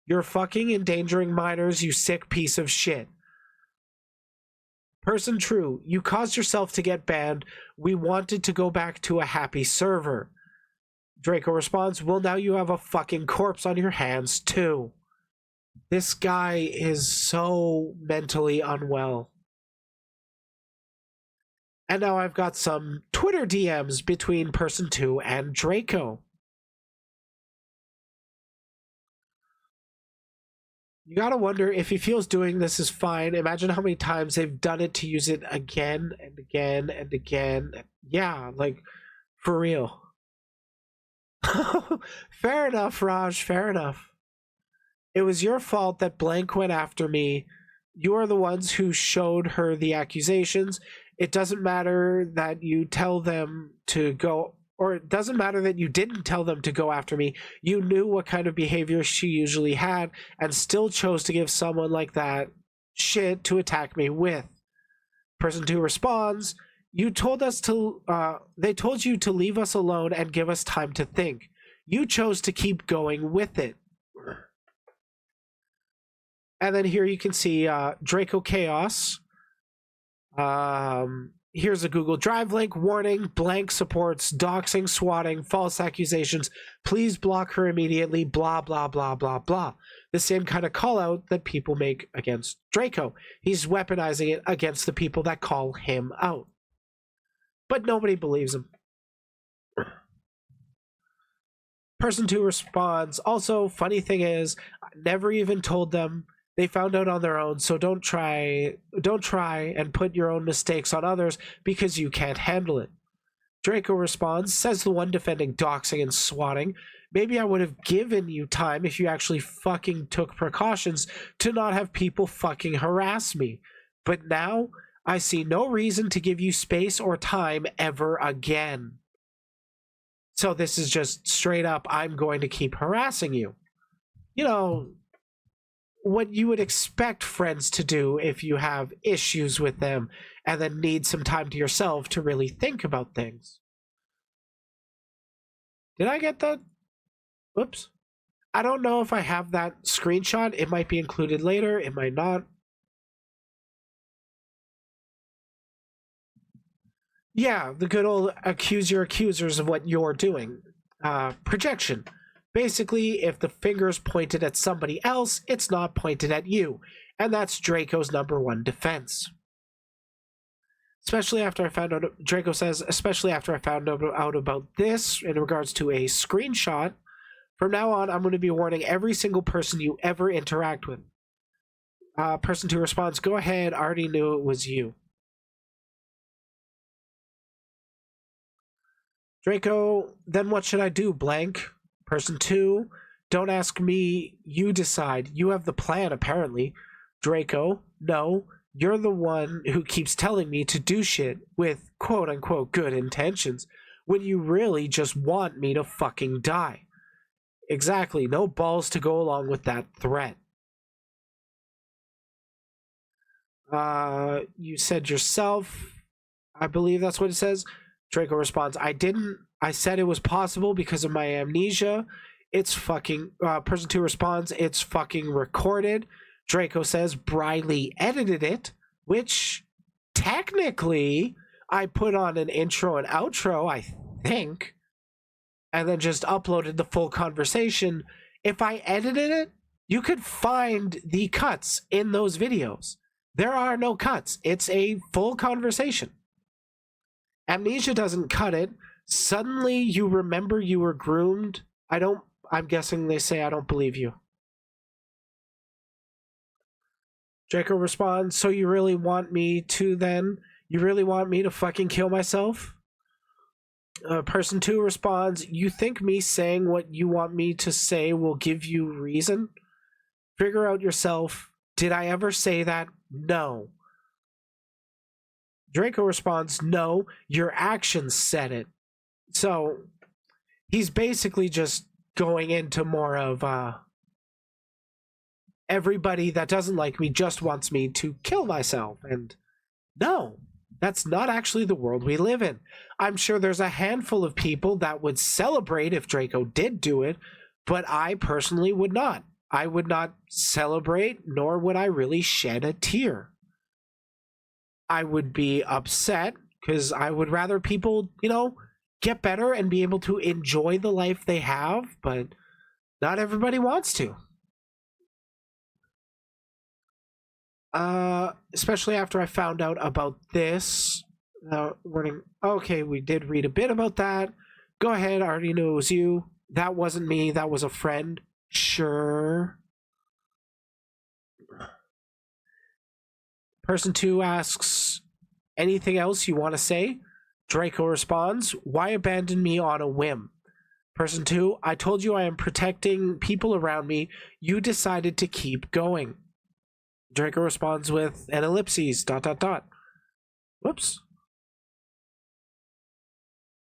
You're fucking endangering minors, you sick piece of shit. Person True, you caused yourself to get banned. We wanted to go back to a happy server. Draco responds, well, now you have a fucking corpse on your hands too. This guy is so mentally unwell. And now I've got some Twitter DMs between person 2 and Draco. You gotta wonder if he feels doing this is fine. Imagine how many times they've done it to use it again and again and again. Yeah, like, for real. Fair enough, Raj, fair enough. It was your fault that blank went after me. You are the ones who showed her the accusations. It doesn't matter that you tell them to go, or it doesn't matter that you didn't tell them to go after me. You knew what kind of behavior she usually had and still chose to give someone like that shit to attack me with. Person 2 responds, you told us to, they told you to leave us alone and give us time to think. You chose to keep going with it. And then here you can see Draco Chaos. Here's a Google Drive link. Warning, blank supports doxing, swatting, false accusations. Please block her immediately, blah, blah, blah, blah, blah. The same kind of call out that people make against Draco. He's weaponizing it against the people that call him out. But nobody believes him. Person 2 responds, also, funny thing is, I never even told them. They found out on their own, so don't try and put your own mistakes on others because you can't handle it. Draco responds, says the one defending doxing and swatting, maybe I would have given you time if you actually fucking took precautions to not have people fucking harass me. But now, I see no reason to give you space or time ever again. So this is just straight up, I'm going to keep harassing you. You know, what you would expect friends to do if you have issues with them and then need some time to yourself to really think about things. Did I get that? Whoops. I don't know if I have that screenshot. It might be included later. It might not. Yeah, the good old accuse your accusers of what you're doing. Projection. Basically, if the finger's pointed at somebody else, it's not pointed at you. And that's Draco's #1 defense. Especially after I found out, Draco says, especially after I found out about this in regards to a screenshot, from now on, I'm going to be warning every single person you ever interact with. Person 2 responds, go ahead, I already knew it was you. Draco, then what should I do, blank? Person 2, don't ask me, you decide. You have the plan, apparently. Draco, no, you're the one who keeps telling me to do shit with quote-unquote good intentions when you really just want me to fucking die. Exactly, no balls to go along with that threat. You said yourself, I believe that's what it says. Draco responds, I didn't. I said it was possible because of my amnesia. It's fucking... person 2 responds, it's fucking recorded. Draco says Briley edited it, which technically I put on an intro and outro, I think, and then just uploaded the full conversation. If I edited it, you could find the cuts in those videos. There are no cuts. It's a full conversation. Amnesia doesn't cut it. Suddenly you remember you were groomed. I'm guessing they say I don't believe you. Draco responds, so you really want me to then? You really want me to fucking kill myself? Person 2 responds, you think me saying what you want me to say will give you reason? Figure out yourself. Did I ever say that? No. Draco responds, no, your actions said it. So he's basically just going into more of everybody that doesn't like me just wants me to kill myself. And no, that's not actually the world we live in. I'm sure there's a handful of people that would celebrate if Draco did do it, but I personally would not. I would not celebrate, nor would I really shed a tear. I would be upset because I would rather people, get better and be able to enjoy the life they have, but not everybody wants to. Especially after I found out about this. Warning. Okay, we did read a bit about that. Go ahead, I already knew it was you. That wasn't me, that was a friend. Sure. Person 2 asks, anything else you want to say? Draco responds, why abandon me on a whim? Person 2, I told you I am protecting people around me. You decided to keep going. Draco responds with an ellipses, ... Whoops.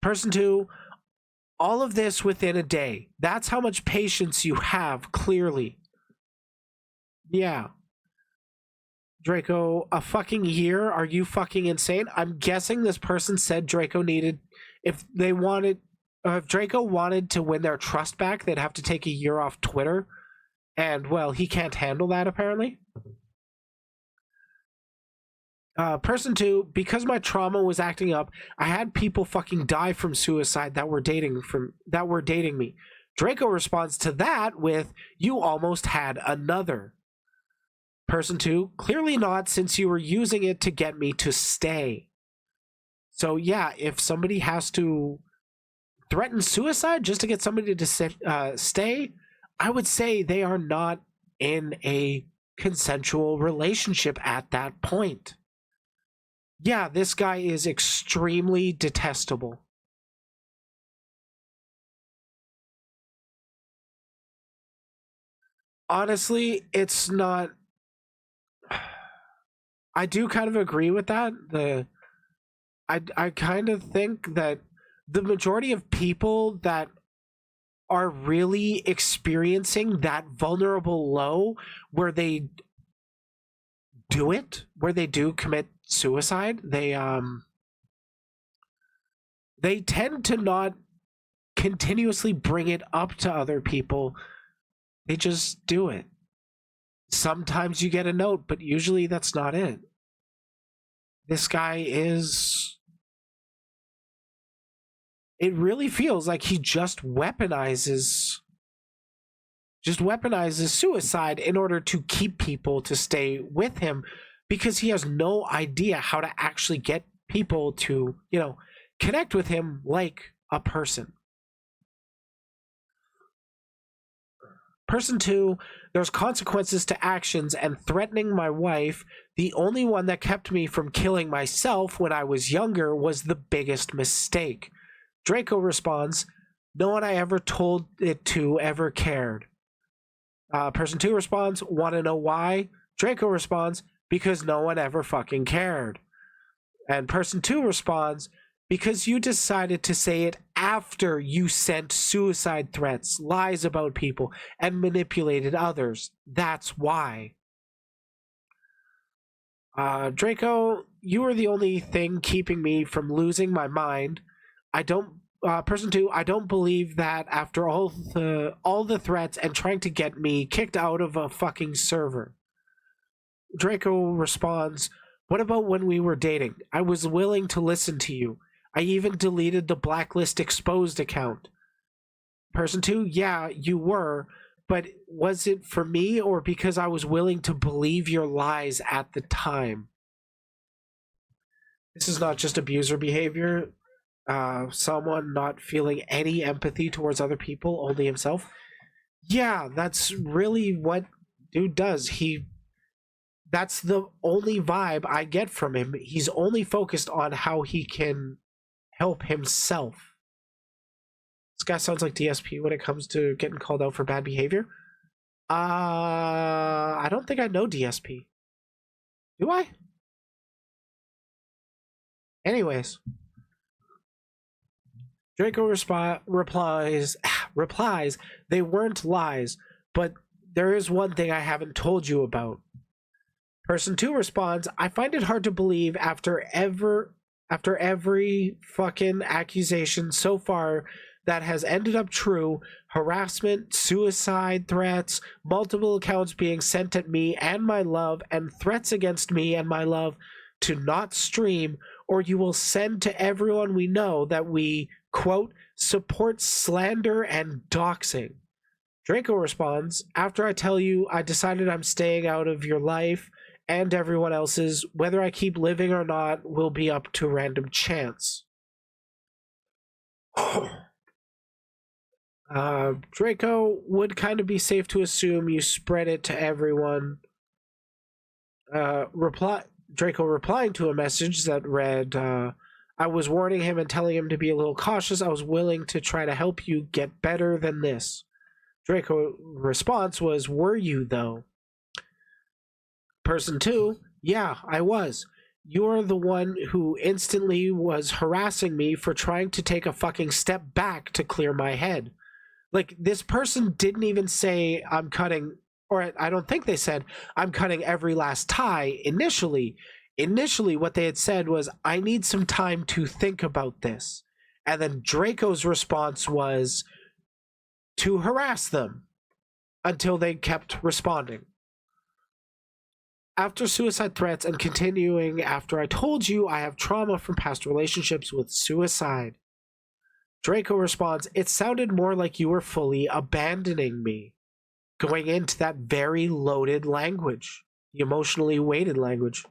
Person 2, all of this within a day. That's how much patience you have, clearly. Yeah. Draco, a fucking year? Are you fucking insane? I'm guessing this person said Draco needed... If Draco wanted to win their trust back, they'd have to take a year off Twitter. And, well, he can't handle that, apparently. Person 2, because my trauma was acting up, I had people fucking die from suicide that were dating me. Draco responds to that with, you almost had another. Person 2, clearly not, since you were using it to get me to stay. So yeah, if somebody has to threaten suicide just to get somebody to stay, I would say they are not in a consensual relationship at that point. Yeah, this guy is extremely detestable. Honestly, it's not... I do kind of agree with that. I kind of think that the majority of people that are really experiencing that vulnerable low where they do commit suicide, they tend to not continuously bring it up to other people They just do it. Sometimes you get a note, but usually that's not it. This guy is. It really feels like he just weaponizes suicide in order to keep people to stay with him, because he has no idea how to actually get people to, connect with him like a person. Person 2, there's consequences to actions, and threatening my wife, the only one that kept me from killing myself when I was younger, was the biggest mistake. Draco responds, no one I ever told it to ever cared. Person 2 responds, want to know why? Draco responds, because no one ever fucking cared. And person 2 responds, because you decided to say it after you sent suicide threats, lies about people, and manipulated others. That's why. Draco, you are the only thing keeping me from losing my mind. Person 2, I don't believe that after all the threats and trying to get me kicked out of a fucking server. Draco responds, what about when we were dating? I was willing to listen to you. I even deleted the Blacklist Exposed account. Person 2, yeah, you were, but was it for me or because I was willing to believe your lies at the time? This is not just abuser behavior. Someone not feeling any empathy towards other people, only himself. Yeah, that's really what dude does. That's the only vibe I get from him. He's only focused on how he can help himself. This guy sounds like DSP when it comes to getting called out for bad behavior. I don't think I know DSP. Do I? Anyways. Draco replies, they weren't lies, but there is one thing I haven't told you about. Person 2 responds, I find it hard to believe after every fucking accusation so far that has ended up true, harassment, suicide threats, multiple accounts being sent at me and my love, and threats against me and my love to not stream, or you will send to everyone we know that we, quote, support slander and doxing. Draco responds, after I tell you I decided I'm staying out of your life and everyone else's, whether I keep living or not will be up to random chance. Draco, would kind of be safe to assume you spread it to everyone. Draco replying to a message that read, I was warning him and telling him to be a little cautious. I was willing to try to help you get better than this. Draco's response was, were you though? Person 2, yeah, I was. You're the one who instantly was harassing me for trying to take a fucking step back to clear my head. Like, this person didn't even say I'm cutting, or I don't think they said I'm cutting every last tie initially. Initially, what they had said was, I need some time to think about this. And then Draco's response was to harass them until they kept responding. After suicide threats and continuing after I told you I have trauma from past relationships with suicide. Draco responds, it sounded more like you were fully abandoning me. Going into that very loaded language. The emotionally weighted language.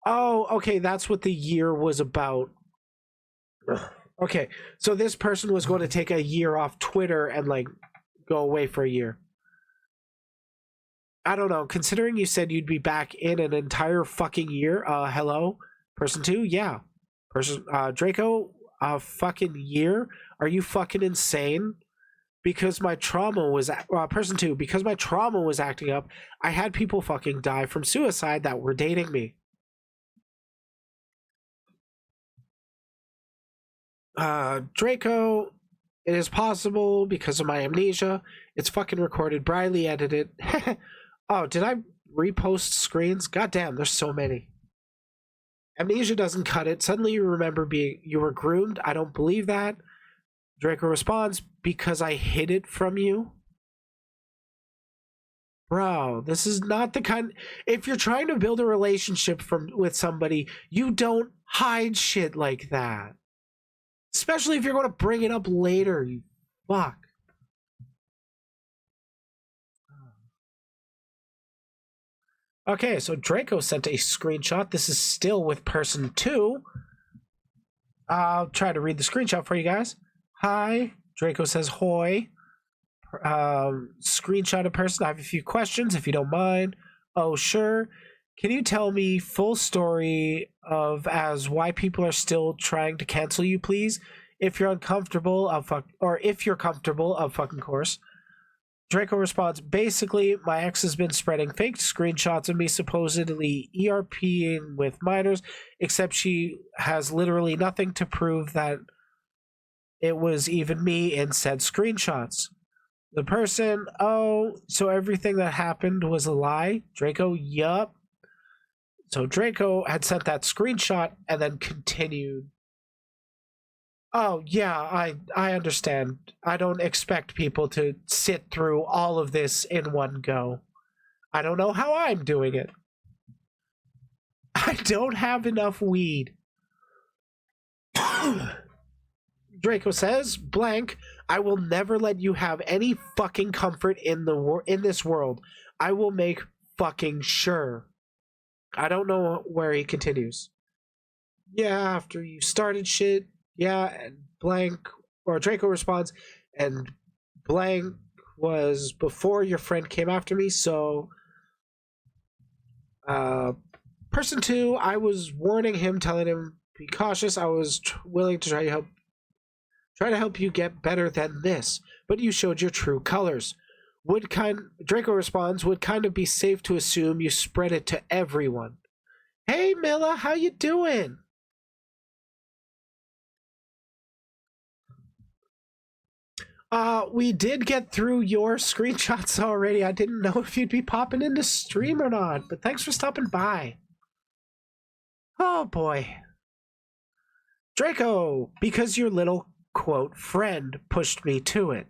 Oh, okay, that's what the year was about. Okay, so this person was going to take a year off Twitter and, like, go away for a year. I don't know, considering you said you'd be back in an entire fucking year, hello? Person 2, yeah. Draco, a fucking year? Are you fucking insane? Because my trauma was, person 2, because my trauma was acting up, I had people fucking die from suicide that were dating me. Draco, it is possible because of my amnesia. It's fucking recorded. Briley edited it. Oh, did I repost screens? God damn, there's so many. Amnesia doesn't cut it. Suddenly you remember you were groomed. I don't believe that. Draco responds, because I hid it from you. Bro, this is not the kind. If you're trying to build a relationship with somebody, you don't hide shit like that. Especially if you're going to bring it up later, you fuck. Okay, so Draco sent a screenshot. This is still with person 2. I'll try to read the screenshot for you guys. Hi, Draco says hoy. Screenshot of person. I have a few questions if you don't mind. Oh, sure. Can you tell me full story of as why people are still trying to cancel you, please? If you're uncomfortable, if you're comfortable, of fucking course. Draco responds, basically, my ex has been spreading fake screenshots of me supposedly ERPing with minors, except she has literally nothing to prove that it was even me in said screenshots. The person, oh, so everything that happened was a lie? Draco, yup. So Draco had sent that screenshot and then continued. Oh, yeah, I understand. I don't expect people to sit through all of this in one go. I don't know how I'm doing it. I don't have enough weed. Draco says, blank, I will never let you have any fucking comfort in this world. I will make fucking sure. I don't know where he continues. Yeah, after you started shit, yeah, and blank, or Draco responds, and blank was before your friend came after me, so person 2, I was warning him, telling him be cautious. I was willing to try to help you get better than this, but you showed your true colors. Draco responds, would kind of be safe to assume you spread it to everyone. Hey Milla, how you doing? We did get through your screenshots already. I didn't know if you'd be popping into stream or not, but thanks for stopping by. Oh boy. Draco, because your little, quote, friend pushed me to it.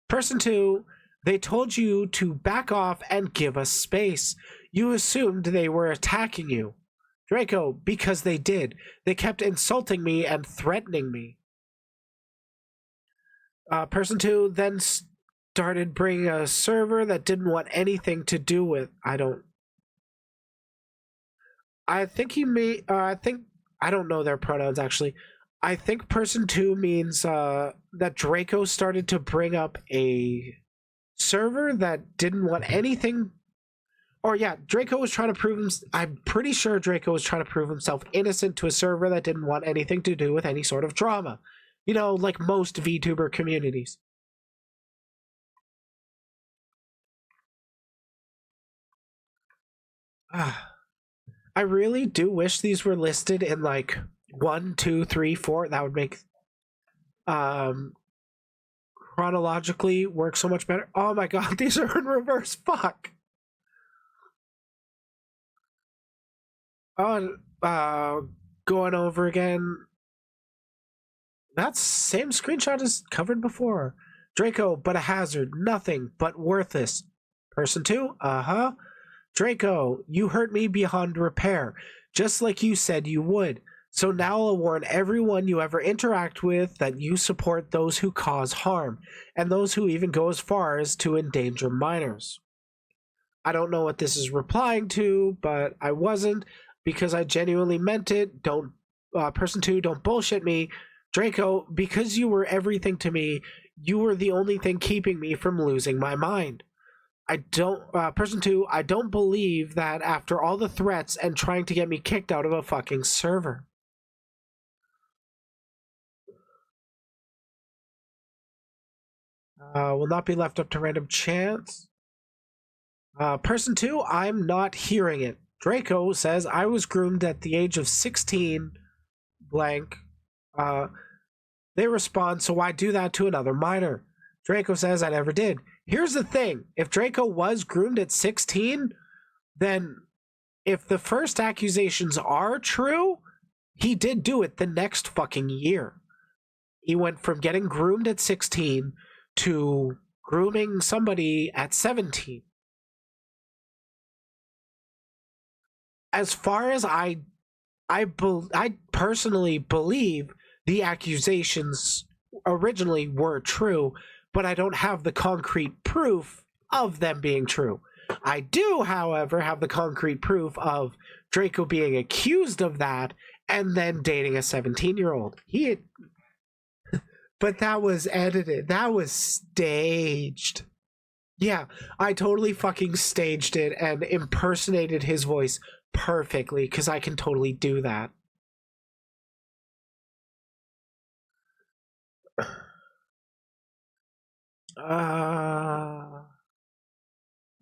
Person 2, they told you to back off and give us space. You assumed they were attacking you. Draco, because they did. They kept insulting me and threatening me. Person 2 then started bringing a server that didn't want anything to do with. I don't know their pronouns actually. I think person 2 means that Draco started to bring up a server that didn't want anything. Or yeah, Draco was trying to prove I'm pretty sure Draco was trying to prove himself innocent to a server that didn't want anything to do with any sort of drama. You know, like most VTuber communities. I really do wish these were listed in like 1, 2, 3, 4. That would make chronologically work so much better. Oh my god, these are in reverse. Fuck. Oh, going over again. That same screenshot is covered before. Draco, but a hazard. Nothing but worthless. Person 2, uh-huh. Draco, you hurt me beyond repair, just like you said you would. So now I'll warn everyone you ever interact with that you support those who cause harm, and those who even go as far as to endanger minors. I don't know what this is replying to, but I wasn't, because I genuinely meant it. Don't, person 2, don't bullshit me. Draco, because you were everything to me, you were the only thing keeping me from losing my mind. Person 2, I don't believe that after all the threats and trying to get me kicked out of a fucking server. Will not be left up to random chance. Person 2, I'm not hearing it. Draco says, I was groomed at the age of 16, blank. They respond, so why do that to another minor? Draco says, I never did. Here's the thing. If Draco was groomed at 16, then if the first accusations are true, he did do it the next fucking year. He went from getting groomed at 16 to grooming somebody at 17. As far as I personally believe the accusations originally were true, but I don't have the concrete proof of them being true. I do, however, have the concrete proof of Draco being accused of that and then dating a 17-year-old. But that was edited. That was staged. Yeah, I totally fucking staged it and impersonated his voice perfectly because I can totally do that.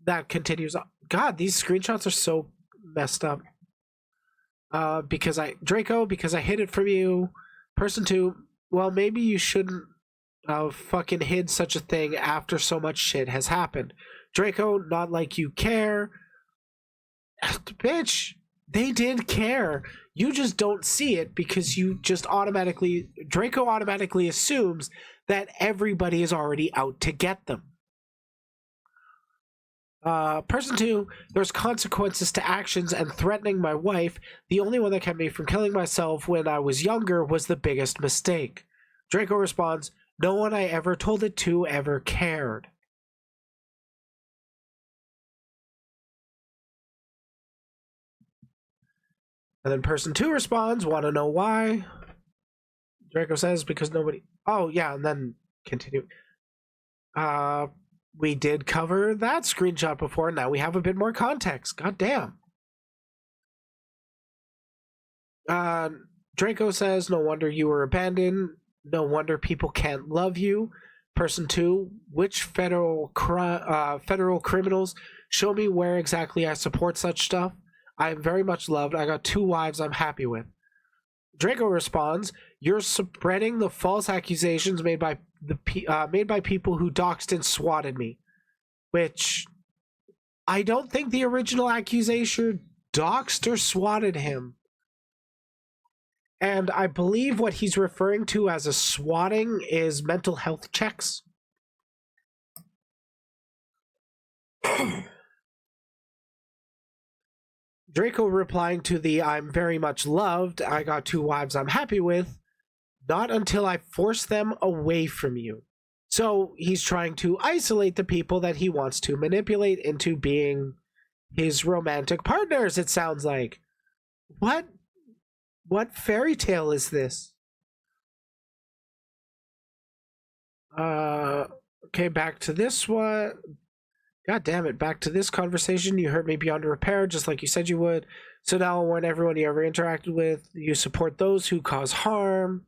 That continues. God, these screenshots are so messed up. Because I hid it from you. Person 2, well, maybe you shouldn't fucking hid such a thing after so much shit has happened. Draco, not like you care. Bitch, they did care. You just don't see it because you just Draco automatically assumes that everybody is already out to get them. Person 2, there's consequences to actions, and threatening my wife, the only one that kept me from killing myself when I was younger, was the biggest mistake. Draco responds, no one I ever told it to ever cared. And then person 2 responds, want to know why? Draco says, because nobody... Oh, yeah, and then continue. We did cover that screenshot before. Now we have a bit more context. God damn. Draco says, no wonder you were abandoned. No wonder people can't love you. Person 2, which federal criminals? Show me where exactly I support such stuff. I am very much loved. I got 2 wives I'm happy with. Draco responds, you're spreading the false accusations made by people who doxed and swatted me. Which, I don't think the original accusation doxed or swatted him. And I believe what he's referring to as a swatting is mental health checks. Draco replying to the I'm very much loved, I got 2 wives I'm happy with, not until I force them away from you. So he's trying to isolate the people that he wants to manipulate into being his romantic partners, it sounds like. What fairy tale is this? Okay, back to this one. God damn it, back to this conversation. You hurt me beyond repair, just like you said you would. So now when everyone you ever interacted with, you support those who cause harm,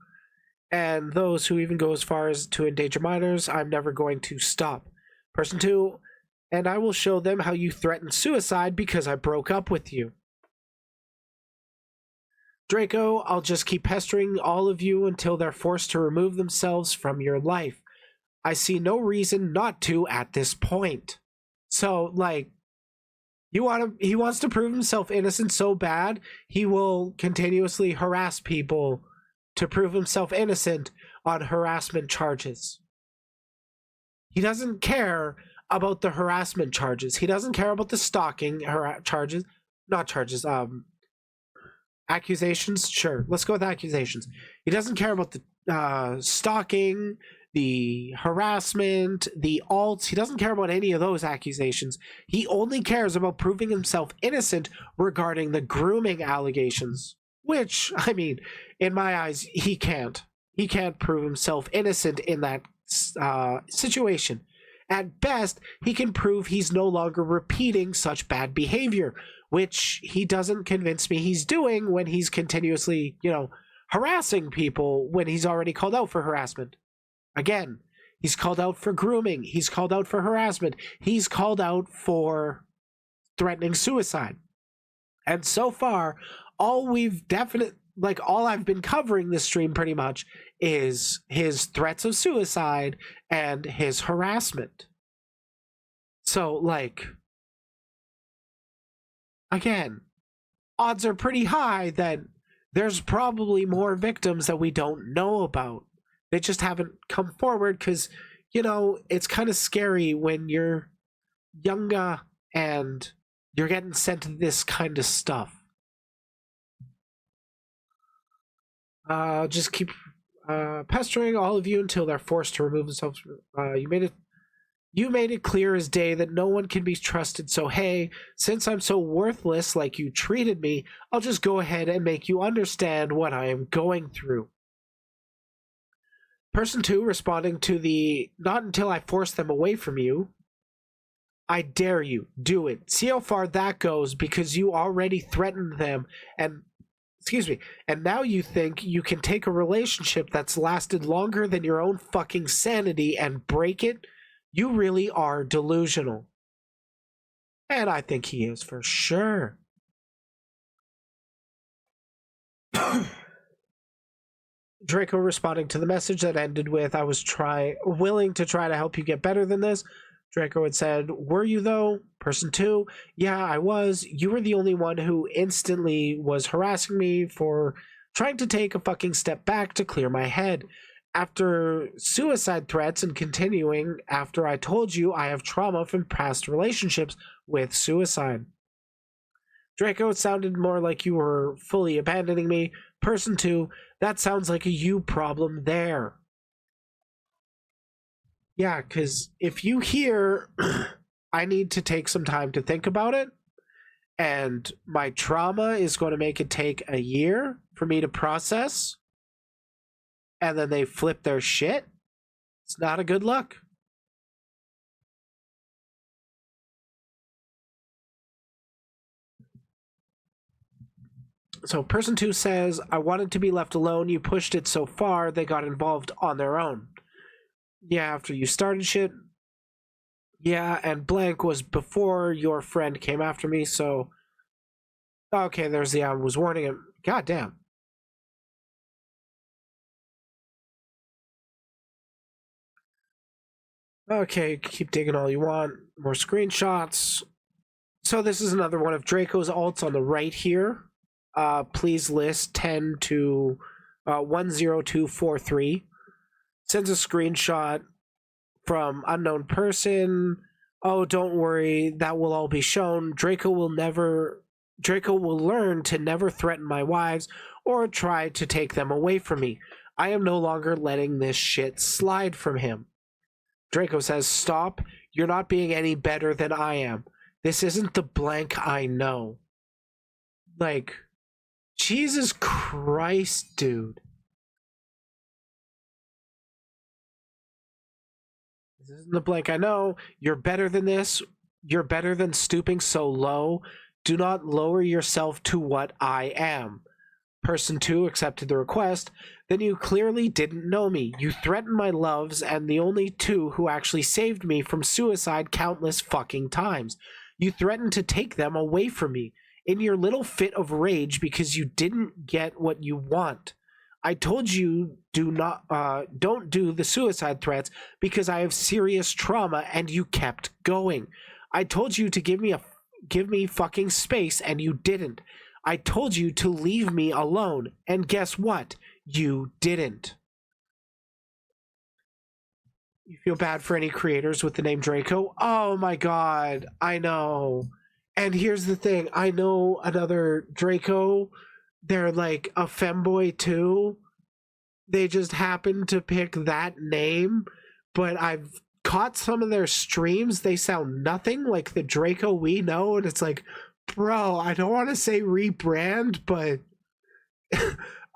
and those who even go as far as to endanger minors. I'm never going to stop. Person 2, and I will show them how you threatened suicide because I broke up with you. Draco, I'll just keep pestering all of you until they're forced to remove themselves from your life. I see no reason not to at this point. So, like, he wants to prove himself innocent so bad, he will continuously harass people to prove himself innocent on harassment charges. He doesn't care about the harassment charges. He doesn't care about the stalking charges. Not charges, accusations? Sure, let's go with accusations. He doesn't care about the stalking, the harassment, the alts. He doesn't care about any of those accusations. He only cares about proving himself innocent regarding the grooming allegations. Which, I mean, in my eyes, he can't. He can't prove himself innocent in that situation. At best, he can prove he's no longer repeating such bad behavior, which he doesn't convince me he's doing when he's continuously, harassing people when he's already called out for harassment. Again, he's called out for grooming. He's called out for harassment. He's called out for threatening suicide. And so far, all I've been covering this stream pretty much is his threats of suicide and his harassment. So, again, odds are pretty high that there's probably more victims that we don't know about. They just haven't come forward because, you know, it's kind of scary when you're younger and you're getting sent this kind of stuff. Just keep pestering all of you until they're forced to remove themselves. You made it clear as day that no one can be trusted, so hey, since I'm so worthless like you treated me, I'll just go ahead and make you understand what I am going through. Person 2 responding to the not until I force them away from you. I dare you, do it. See how far that goes because you already threatened them and and now you think you can take a relationship that's lasted longer than your own fucking sanity and break it? You really are delusional. And I think he is for sure. Draco responding to the message that ended with, I was willing to try to help you get better than this. Draco had said, were you though? Person 2, yeah, I was. You were the only one who instantly was harassing me for trying to take a fucking step back to clear my head. After suicide threats and continuing after I told you I have trauma from past relationships with suicide. Draco, it sounded more like you were fully abandoning me. Person 2, that sounds like a you problem there. Yeah, because if you hear I need to take some time to think about it, and my trauma is going to make it take a year for me to process, and then they flip their shit, it's not a good look. So person 2 says, I wanted to be left alone. You pushed it so far, they got involved on their own. Yeah, after you started shit. Yeah, and blank was before your friend came after me, so... Okay, there's the I was warning him. God damn. Okay, keep digging all you want. More screenshots. So this is another one of Draco's alts on the right here. Please list 10 to 10243. Sends a screenshot from unknown person. Oh, don't worry, that will all be shown. Draco will learn to never threaten my wives or try to take them away from me. I am no longer letting this shit slide from him. Draco says, stop. You're not being any better than I am. This isn't the blank I know. Like, Jesus Christ, dude. This isn't the blank I know. You're better than this. You're better than stooping so low. Do not lower yourself to what I am. Person 2 accepted the request. Then you clearly didn't know me. You threatened my loves and the only two who actually saved me from suicide countless fucking times. You threatened to take them away from me in your little fit of rage because you didn't get what you want. I told you don't do the suicide threats because I have serious trauma and you kept going. I told you to give me fucking space and you didn't. I told you to leave me alone and guess what? You didn't. You feel bad for any creators with the name Draco? Oh my god, I know. And here's the thing, I know another Draco. They're like a femboy too. They just happen to pick that name, but I've caught some of their streams. They sound nothing like the Draco we know, and it's like, bro, I don't want to say rebrand, but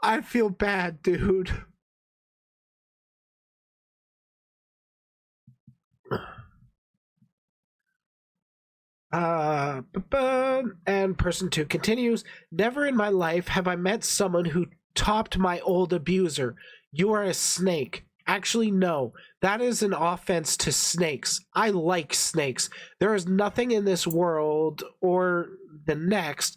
I feel bad, dude. And person 2 continues, never in my life have I met someone who topped my old abuser. You are a snake. Actually, no. That is an offense to snakes. I like snakes. There is nothing in this world or the next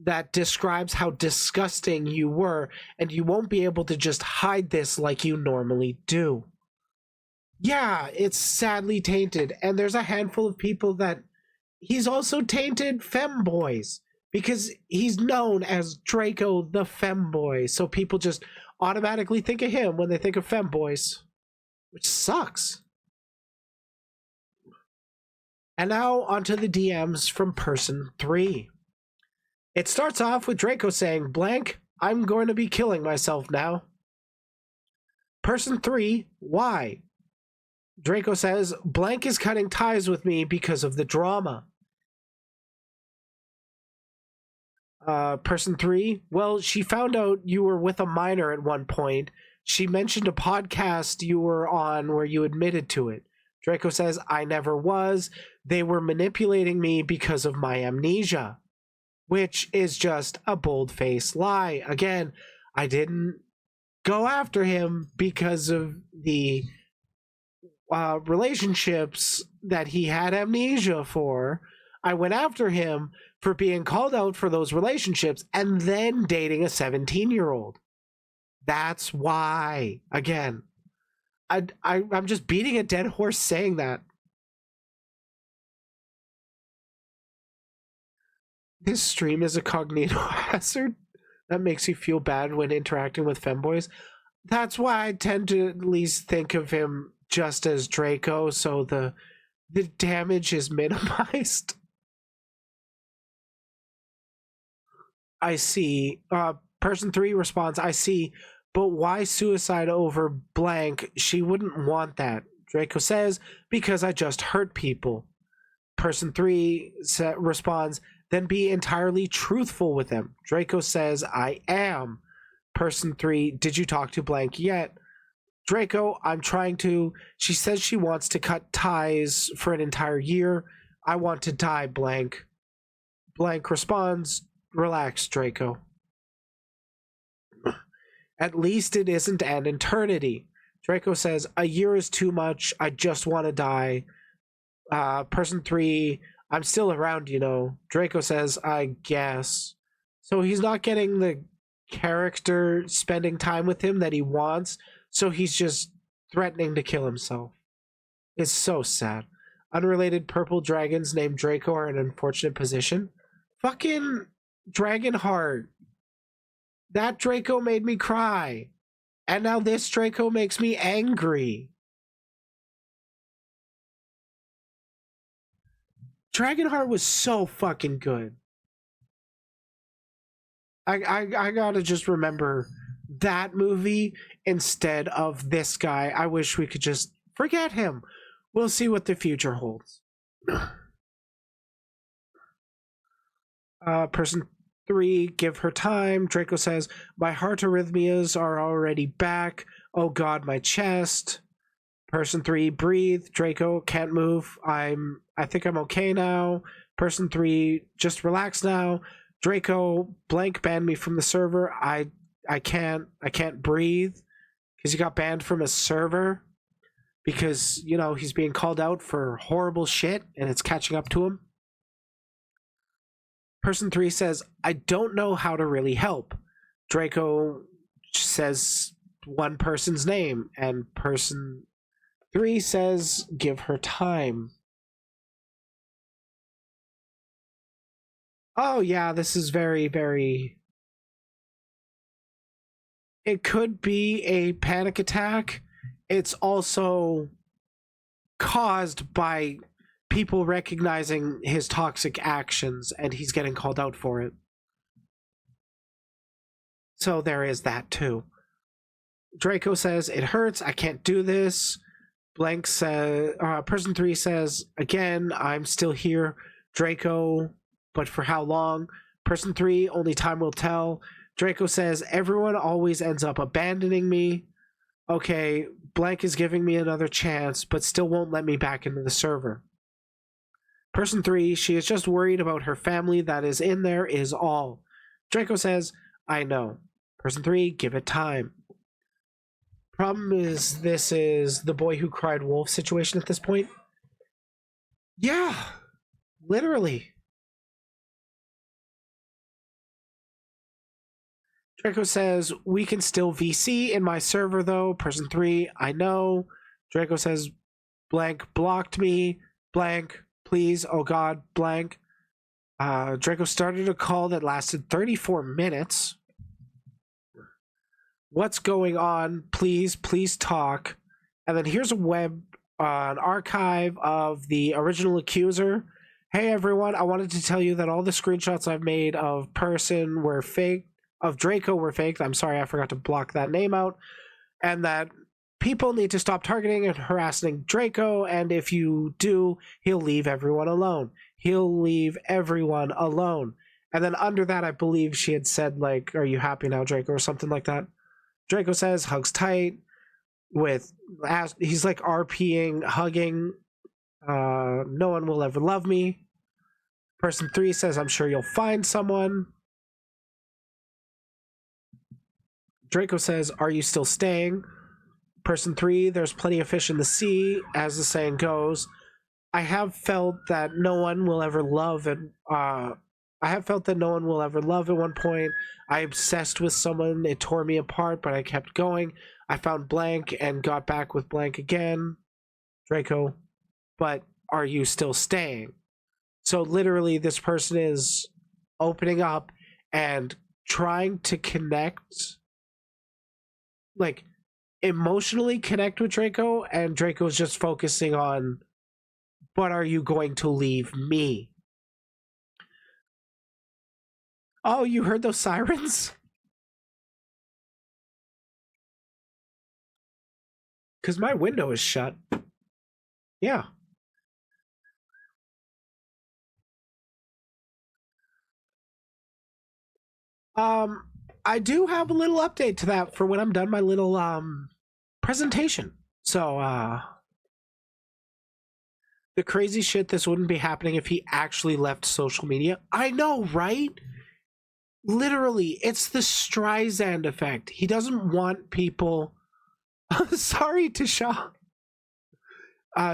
that describes how disgusting you were, and you won't be able to just hide this like you normally do. Yeah, it's sadly tainted, and there's a handful of people that he's also tainted femboys because he's known as DracoTheFemboy. So people just automatically think of him when they think of femboys, which sucks. And now onto the DMs from person 3. It starts off with Draco saying, blank, I'm going to be killing myself now. Person 3, why? Draco says, blank is cutting ties with me because of the drama. Person 3, well, she found out you were with a minor at one point. She mentioned a podcast you were on where you admitted to it. Draco says, I never was. They were manipulating me because of my amnesia. Which is just a bold-faced lie. Again, I didn't go after him because of the relationships that he had amnesia for. I went after him for being called out for those relationships and then dating a 17-year-old. That's why. Again, I'm just beating a dead horse saying that. This stream is a cognito hazard that makes you feel bad when interacting with femboys. That's why I tend to at least think of him just as Draco, so the damage is minimized. I see. Person 3 responds, I see, but why suicide over blank? She wouldn't want that. Draco says, because I just hurt people. Person 3 responds, then be entirely truthful with them. Draco says, I am. Person 3, did you talk to blank yet? Draco, I'm trying to. She says she wants to cut ties for an entire year. I want to die, blank. Blank responds, relax, Draco. At least it isn't an eternity. Draco says, a year is too much. I just want to die. Person 3, I'm still around, you know. Draco says, I guess. So he's not getting the character spending time with him that he wants, so he's just threatening to kill himself. It's so sad. Unrelated purple dragons named Draco are in an unfortunate position. Fucking Dragonheart. That Draco made me cry. And now this Draco makes me angry. Dragonheart was so fucking good. I gotta just remember that movie instead of this guy. I wish we could just forget him. We'll see what the future holds. Person 3, give her time. Draco says, my heart arrhythmias are already back. Oh god, my chest. Person 3, breathe. Draco, can't move. I think I'm okay now. Person 3, just relax now. Draco, blank banned me from the server. I can't breathe because he got banned from a server because, you know, he's being called out for horrible shit and it's catching up to him. Person 3 says, I don't know how to really help. Draco says one person's name and person 3 says, give her time. Oh yeah, this is very, very... It could be a panic attack. It's also caused by people recognizing his toxic actions and he's getting called out for it. So there is that too. Draco says, it hurts, I can't do this. Blank says, person 3 says, again, I'm still here. Draco, but for how long? Person 3, only time will tell. Draco says, everyone always ends up abandoning me. Okay, blank is giving me another chance, but still won't let me back into the server. Person 3, she is just worried about her family that is in there is all. Draco says, I know. Person 3, give it time. Problem is, this is the boy who cried wolf situation at this point. Yeah, literally. Draco says, we can still VC in my server though. Person 3, I know. Draco says, blank blocked me. Blank, please, oh god, blank. Draco started a call that lasted 34 minutes. What's going on? Please talk. And then here's a an archive of the original accuser. Hey everyone, I wanted to tell you that all the screenshots I've made of person were fake, of Draco were faked. I'm sorry, I forgot to block that name out. And that people need to stop targeting and harassing Draco, and if you do, he'll leave everyone alone. He'll leave everyone alone. And then under that, I believe she had said, like, are you happy now, Draco, or something like that. Draco says, hugs tight, with, he's like RPing, hugging, no one will ever love me. Person 3 says, I'm sure you'll find someone. Draco says, are you still staying? Person 3, there's plenty of fish in the sea, as the saying goes. I have felt that no one will ever love, and I have felt that no one will ever love at one point. I obsessed with someone, it tore me apart, but I kept going. I found blank and got back with blank again. Draco, but are you still staying? So literally this person is opening up and trying to connect, like emotionally connect with Draco, and Draco's just focusing on, but are you going to leave me? Oh, you heard those sirens? Because my window is shut. Yeah. I do have a little update to that for when I'm done my little presentation. So the crazy shit, this wouldn't be happening if he actually left social media. I know, right? Literally, it's the Streisand effect. He doesn't want people. Sorry, Tisha.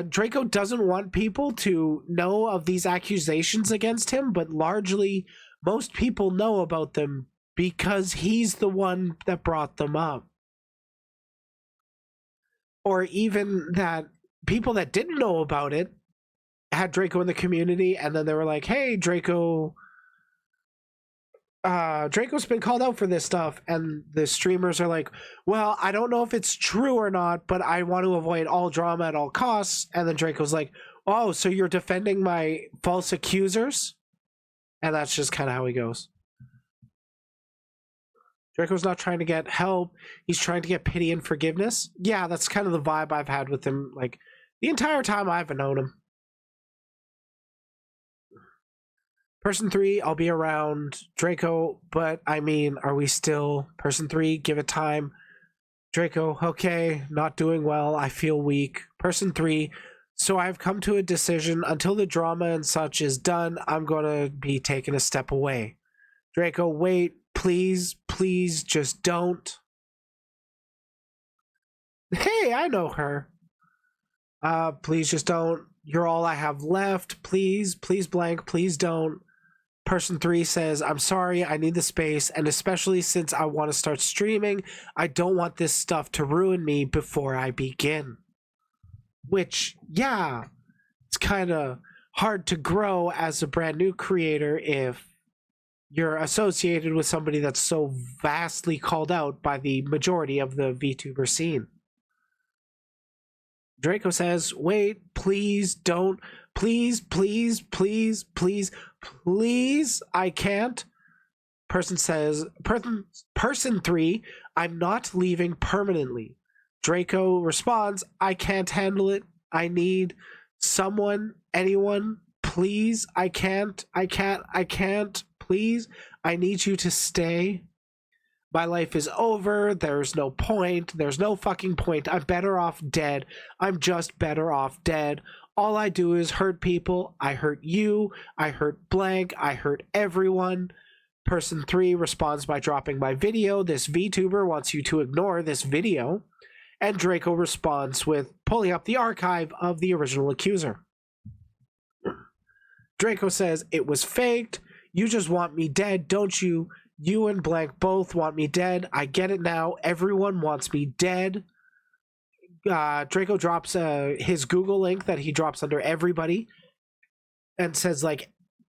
Draco doesn't want people to know of these accusations against him, but largely most people know about them because he's the one that brought them up. Or even that people that didn't know about it had Draco in the community, and then they were like, hey, Draco's been called out for this stuff, and the streamers are like, well, I don't know if it's true or not, but I want to avoid all drama at all costs. And then Draco's like, oh, so you're defending my false accusers? And that's just kind of how he goes. Draco's not trying to get help, he's trying to get pity and forgiveness. Yeah, that's kind of the vibe I've had with him, like, the entire time I've known him. Person 3, I'll be around. Draco, but I mean, are we still? Person 3, give it time. Draco, okay, not doing well, I feel weak. Person 3, so I've come to a decision. Until the drama and such is done, I'm gonna be taking a step away. Draco, wait, please, just don't. Hey, I know her. Please just don't. You're all I have left. Please blank, please don't. Person 3 says, I'm sorry, I need the space, and especially since I want to start streaming, I don't want this stuff to ruin me before I begin. Which, yeah, it's kind of hard to grow as a brand new creator if you're associated with somebody that's so vastly called out by the majority of the VTuber scene. Draco says, wait, please don't. Please, I can't. Person says, person 3, I'm not leaving permanently. Draco responds, I can't handle it. I need someone, anyone, please. I can't, please. I need you to stay. My life is over. There's no point. There's no fucking point. I'm better off dead. I'm just better off dead. All I do is hurt people. I hurt you. I hurt blank. I hurt everyone. Person 3 responds by dropping my video. This VTuber wants you to ignore this video. And Draco responds with pulling up the archive of the original accuser. Draco says, it was faked. You just want me dead, don't you? You and blank both want me dead. I get it now. Everyone wants me dead. Draco drops his Google link that he drops under everybody and says, like,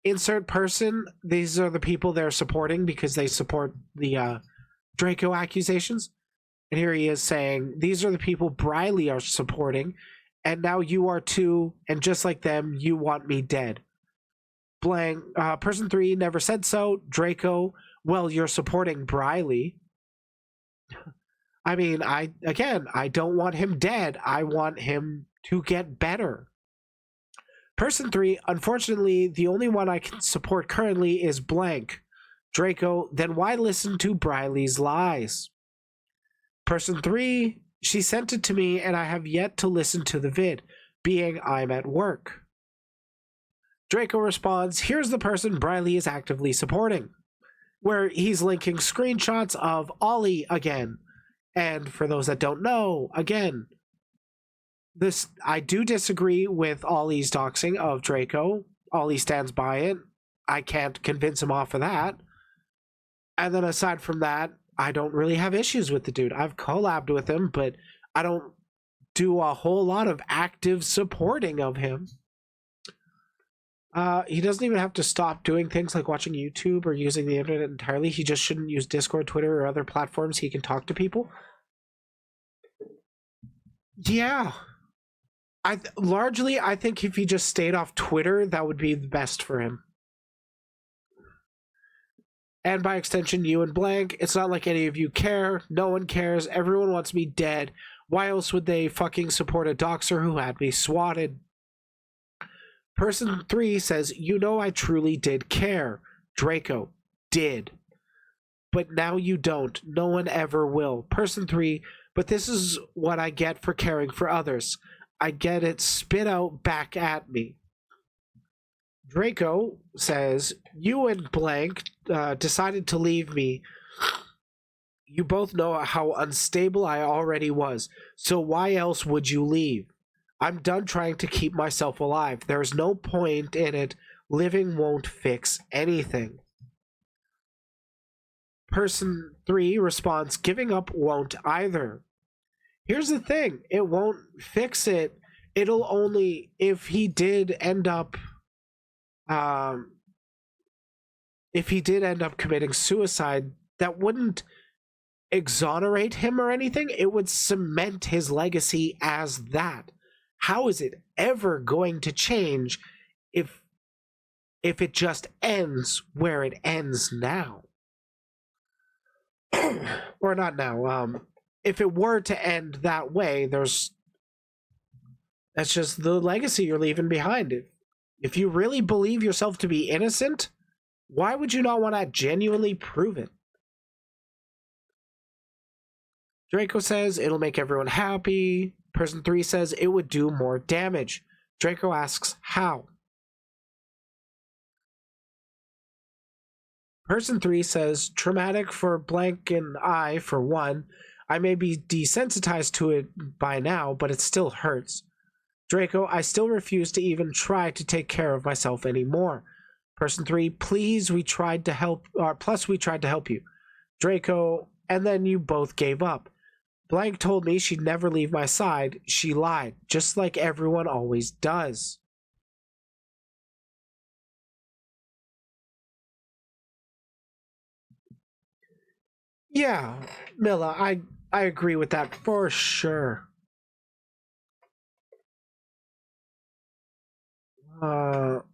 insert person. These are the people they're supporting because they support the Draco accusations. And here he is saying, these are the people Briley are supporting, and now you are too, and just like them, you want me dead. Blank, person 3 never said so. Draco, well, you're supporting Briley. I mean, I don't want him dead. I want him to get better. Person 3, unfortunately, the only one I can support currently is blank. Draco, then why listen to Briley's lies? Person 3, she sent it to me and I have yet to listen to the vid, being I'm at work. Draco responds, here's the person Briley is actively supporting, where he's linking screenshots of Ollie again. And for those that don't know, again, I do disagree with Ollie's doxing of Draco. Ollie stands by it. I can't convince him off of that. And then aside from that, I don't really have issues with the dude. I've collabed with him, but I don't do a whole lot of active supporting of him. He doesn't even have to stop doing things like watching YouTube or using the internet entirely. He just shouldn't use Discord, Twitter, or other platforms he can talk to people. Yeah. Largely, I think if he just stayed off Twitter, that would be the best for him. And by extension, you and blank, it's not like any of you care. No one cares. Everyone wants me dead. Why else would they fucking support a doxer who had me swatted? Person 3 says, you know I truly did care. Draco, did. But now you don't. No one ever will. Person 3, but this is what I get for caring for others. I get it spit out back at me. Draco says, you and blank decided to leave me. You both know how unstable I already was. So why else would you leave? I'm done trying to keep myself alive. There's no point in it. Living won't fix anything. Person 3 responds, giving up won't either. Here's the thing. It won't fix it. It'll only, if he did end up committing suicide, that wouldn't exonerate him or anything. It would cement his legacy as that. How is it ever going to change if it just ends where it ends now? Or not now. If it were to end that way, that's just the legacy you're leaving behind. If you really believe yourself to be innocent, why would you not want to genuinely prove it? Draco says it'll make everyone happy. Person 3 says it would do more damage. Draco asks how. Person 3 says traumatic for blank and I, for one. I may be desensitized to it by now, but it still hurts. Draco, I still refuse to even try to take care of myself anymore. Person 3, please, we tried to help, plus we tried to help you. Draco, and then you both gave up. Blank told me she'd never leave my side. She lied, just like everyone always does. Yeah, Milla, I agree with that for sure.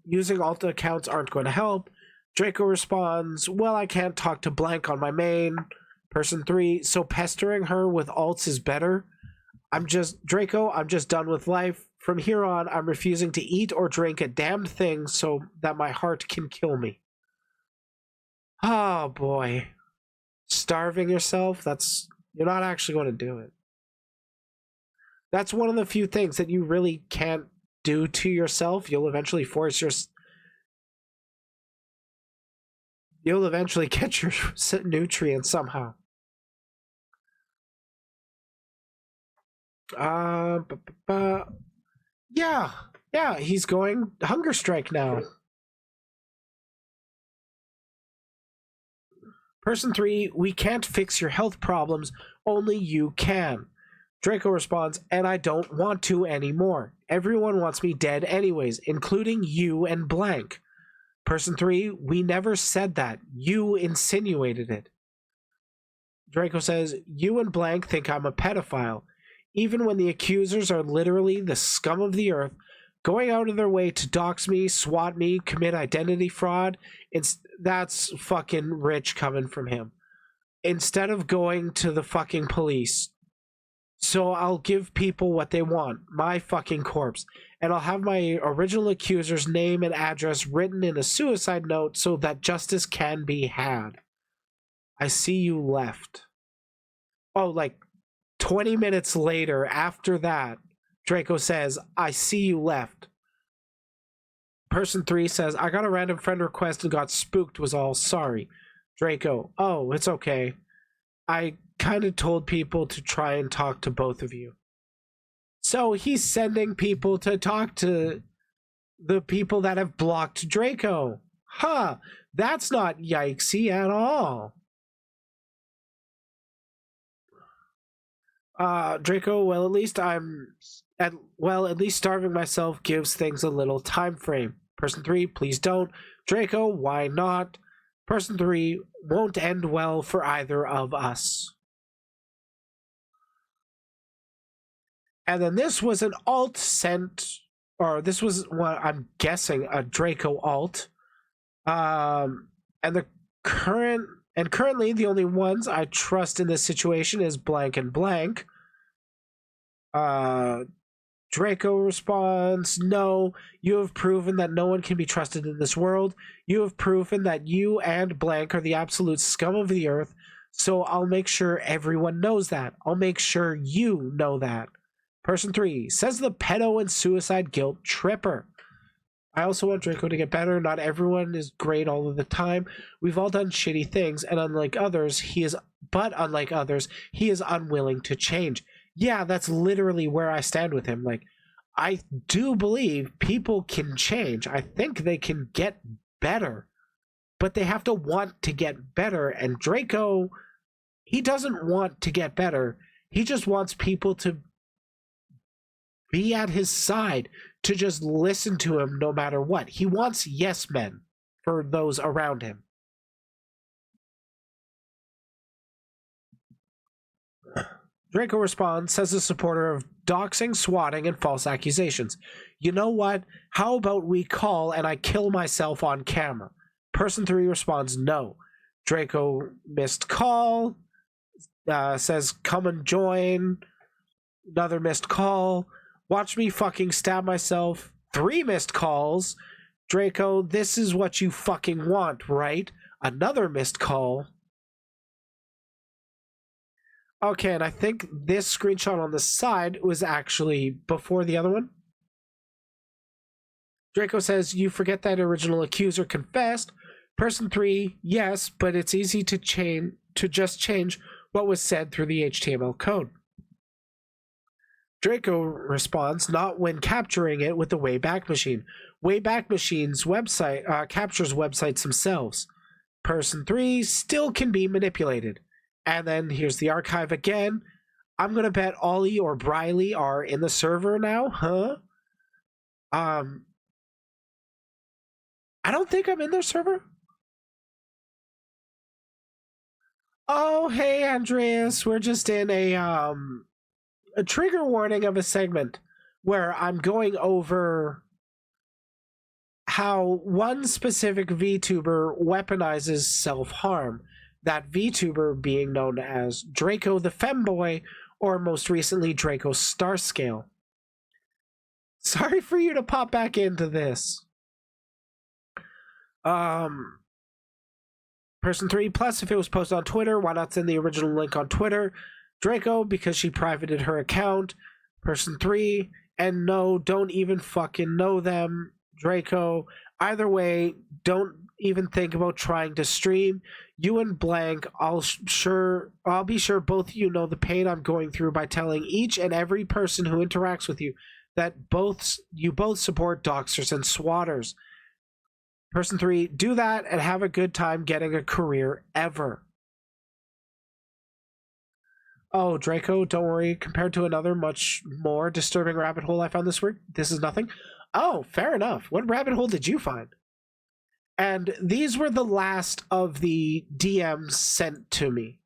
Using alt accounts aren't going to help. Draco responds, well, I can't talk to blank on my main. Person 3, so pestering her with alts is better. Draco, I'm just done with life. From here on, I'm refusing to eat or drink a damned thing so that my heart can kill me. Oh boy. Starving yourself, you're not actually going to do it. That's one of the few things that you really can't do to yourself. You'll eventually get your nutrients somehow. Yeah, he's going hunger strike now. Person 3, we can't fix your health problems, only you can. Draco responds, and I don't want to anymore. Everyone wants me dead anyways, including you and blank. Person 3, we never said that. You insinuated it. Draco says, you and blank think I'm a pedophile, even when the accusers are literally the scum of the earth, going out of their way to dox me, swat me, commit identity fraud. That's fucking rich coming from him. Instead of going to the fucking police. So I'll give people what they want, my fucking corpse. And I'll have my original accuser's name and address written in a suicide note so that justice can be had. I see you left. Oh, like 20 minutes later, after that, Draco says, I see you left. Person 3 says, I got a random friend request and got spooked, was all, sorry. Draco, oh, it's okay. I kind of told people to try and talk to both of you. So he's sending people to talk to the people that have blocked Draco. Huh, that's not yikesy at all. Draco, well, at least starving myself gives things a little time frame. Person 3, please don't. Draco, why not? Person 3, won't end well for either of us. And then this was an alt sent, or this was what I'm guessing a Draco alt. And currently the only ones I trust in this situation is blank and blank. Draco responds, no, you have proven that no one can be trusted in this world. You have proven that you and blank are the absolute scum of the earth, so I'll make sure everyone knows that. I'll make sure you know that. Person 3, says the pedo and suicide guilt tripper. I also want Draco to get better. Not everyone is great all of the time. We've all done shitty things, and unlike others, he is unwilling to change. Yeah, that's literally where I stand with him. Like, I do believe people can change. I think they can get better, but they have to want to get better. And Draco, he doesn't want to get better. He just wants people to be at his side, to just listen to him no matter what. He wants yes men for those around him. Draco responds, says a supporter of doxing, swatting, and false accusations. You know what? How about we call and I kill myself on camera? Person 3 responds, no. Draco missed call, says come and join. Another missed call. Watch me fucking stab myself. 3 missed calls. Draco, this is what you fucking want, right? Another missed call. Okay, and I think this screenshot on the side was actually before the other one. Draco says, you forget that original accuser confessed. Person 3, yes, but it's easy to just change what was said through the HTML code. Draco responds, not when capturing it with the Wayback Machine. Wayback Machine's website captures websites themselves. Person 3 still can be manipulated. And then here's the archive again. I'm going to bet Ollie or Briley are in the server now, huh? I don't think I'm in their server. Oh, hey, Andreas. We're just in a trigger warning of a segment where I'm going over how one specific VTuber weaponizes self-harm. That VTuber being known as DracoTheFemboy, or most recently DracoStarScale. Sorry for you to pop back into this. Person 3, plus if it was posted on Twitter, why not send the original link on Twitter? Draco, because she privated her account. Person 3, and no, don't even fucking know them. Draco, either way, don't even think about trying to stream. You and blank, I'll be sure both of you know the pain I'm going through by telling each and every person who interacts with you that you both support doxers and swatters. Person 3, do that and have a good time getting a career ever. Oh, Draco, don't worry. Compared to another much more disturbing rabbit hole I found this week, this is nothing. Oh, fair enough. What rabbit hole did you find? And these were the last of the DMs sent to me.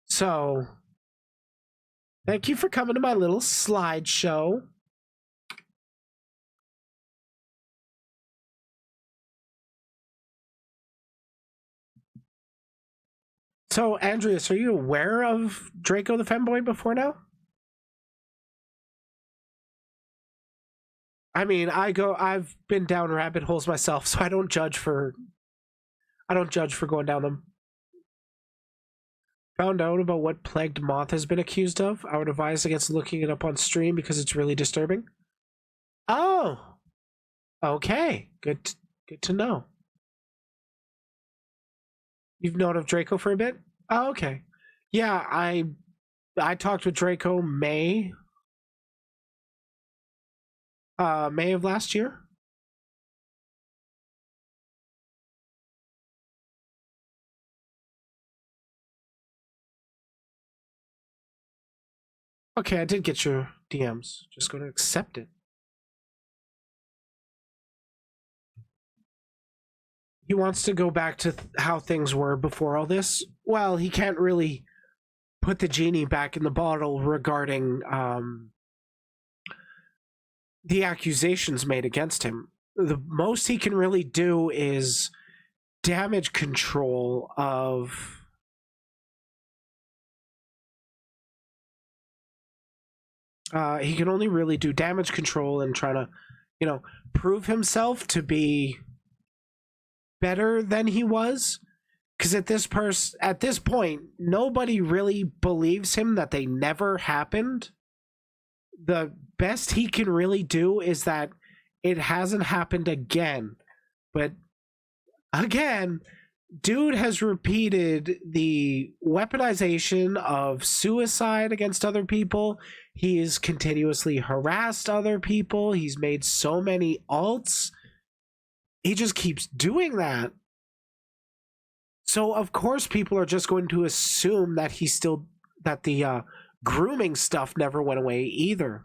So, thank you for coming to my little slideshow. So, Andreas, are you aware of Draco the Femboy before now? I mean, I've been down rabbit holes myself, so I don't judge for going down them. Found out about what plagued moth has been accused of. I would advise against looking it up on stream because it's really disturbing. Oh, okay, good to know. You've known of Draco for a bit? Oh, okay. Yeah, I talked with Draco May of last year. Okay, I did get your DMs. Just going to accept it. He wants to go back to how things were before all this. Well, he can't really put the genie back in the bottle regarding the accusations made against him. The most he can really do is damage control of he can only really do damage control and try to, prove himself to be better than he was. Because at this point, nobody really believes him that they never happened. The best he can really do is that it hasn't happened again. But again, dude has repeated the weaponization of suicide against other people. He's continuously harassed other people. He's made so many alts. He just keeps doing that. So of course people are just going to assume that that the grooming stuff never went away either.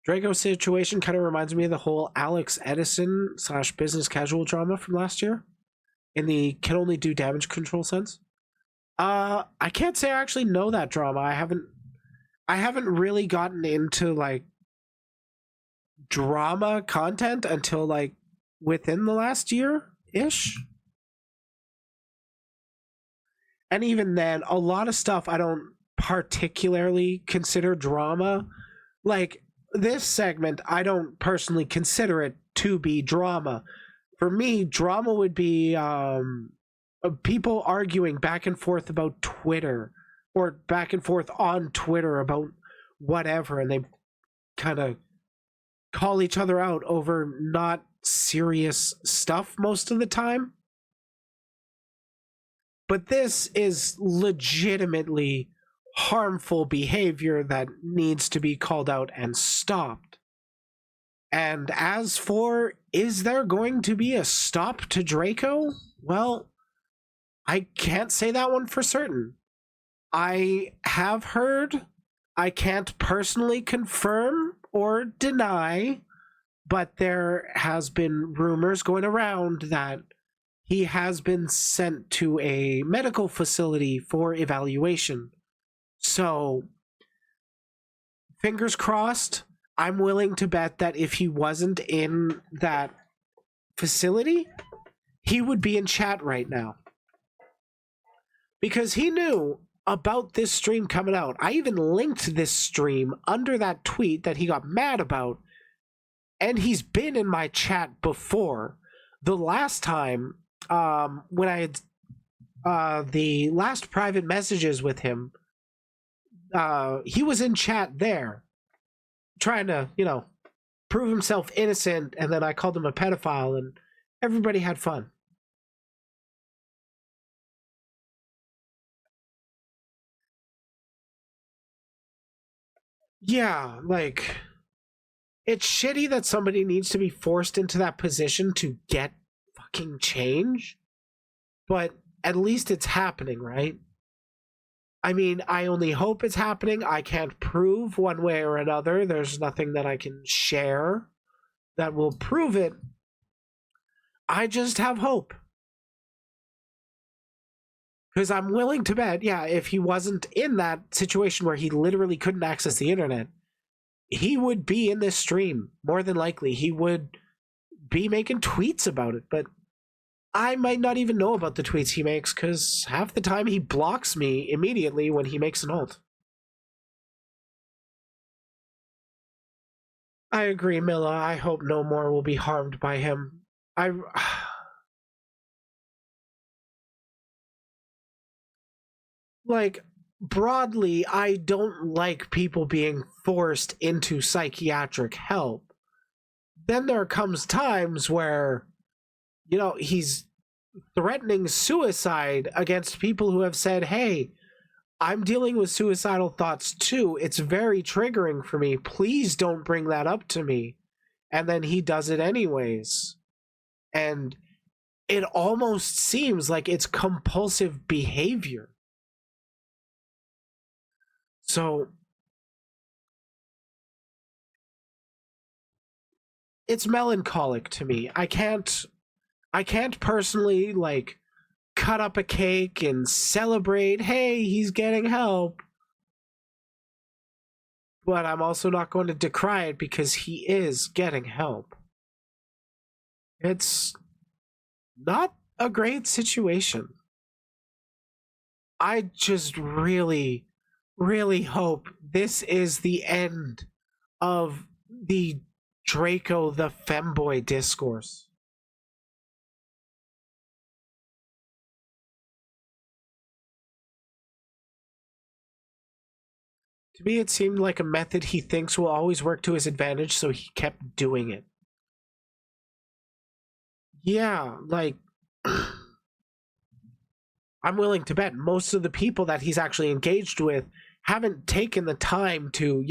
Draco's situation kind of reminds me of the whole Alex Edison / business casual drama from last year in the can only do damage control sense. I can't say I actually know that drama. I haven't really gotten into like drama content until like within the last year ish. And even then, a lot of stuff I don't particularly consider drama. Like this segment, I don't personally consider it to be drama. For me, drama would be people arguing back and forth about Twitter or back and forth on Twitter about whatever, and they kind of call each other out over not serious stuff most of the time. But this is legitimately harmful behavior that needs to be called out and stopped. And as for, is there going to be a stop to Draco? Well, I can't say that one for certain. I have heard, I can't personally confirm or deny, but there has been rumors going around that he has been sent to a medical facility for evaluation. So, fingers crossed, I'm willing to bet that if he wasn't in that facility, he would be in chat right now. Because he knew about this stream coming out. I even linked this stream under that tweet that he got mad about, and he's been in my chat before. The last time, when I had the last private messages with him, he was in chat there trying to, prove himself innocent, and then I called him a pedophile, and everybody had fun. Yeah, like, it's shitty that somebody needs to be forced into that position to get fucking change, but at least it's happening, right? I mean, I only hope it's happening. I can't prove one way or another. There's nothing that I can share that will prove it. I just have hope. Because I'm willing to bet, yeah, if he wasn't in that situation where he literally couldn't access the internet, he would be in this stream. More than likely, he would be making tweets about it. But I might not even know about the tweets he makes because half the time he blocks me immediately when he makes an ult. I agree, Milla. I hope no more will be harmed by him. Like, broadly, I don't like people being forced into psychiatric help. Then there comes times where, he's threatening suicide against people who have said, hey, I'm dealing with suicidal thoughts too. It's very triggering for me. Please don't bring that up to me. And then he does it anyways. And it almost seems like it's compulsive behavior. So it's melancholic to me. I can't personally like cut up a cake and celebrate, hey, he's getting help. But I'm also not going to decry it because he is getting help. It's not a great situation. I just really, really hope this is the end of the DracoTheFemboy discourse. To me, it seemed like a method he thinks will always work to his advantage, so he kept doing it. Yeah, like, I'm willing to bet most of the people that he's actually engaged with haven't taken the time to,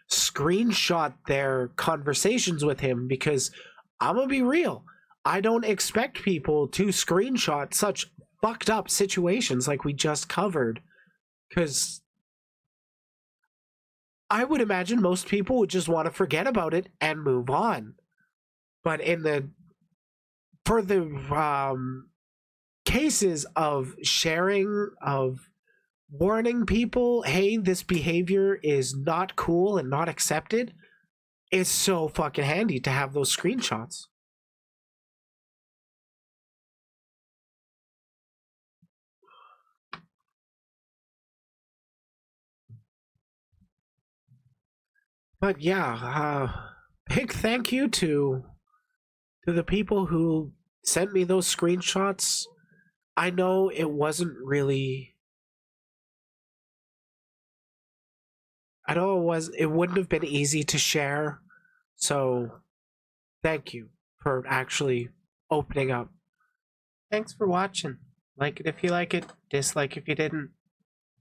screenshot their conversations with him because I'm gonna be real. I don't expect people to screenshot such fucked up situations like we just covered because I would imagine most people would just want to forget about it and move on. But for the cases of sharing, of warning people, hey, this behavior is not cool and not accepted, it's so fucking handy to have those screenshots. But yeah, big thank you to the people who sent me those screenshots. I know it wasn't really. I know it wouldn't have been easy to share, so thank you for actually opening up. Thanks for watching. Like it if you like it, dislike if you didn't.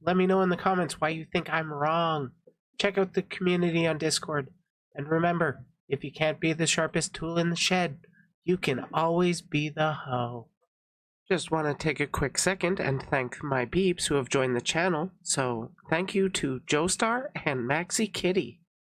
Let me know in the comments why you think I'm wrong. Check out the community on Discord. And remember, if you can't be the sharpest tool in the shed, you can always be the hoe. Just want to take a quick second and thank my beeps who have joined the channel. So thank you to Joestar and Maxi Kitty.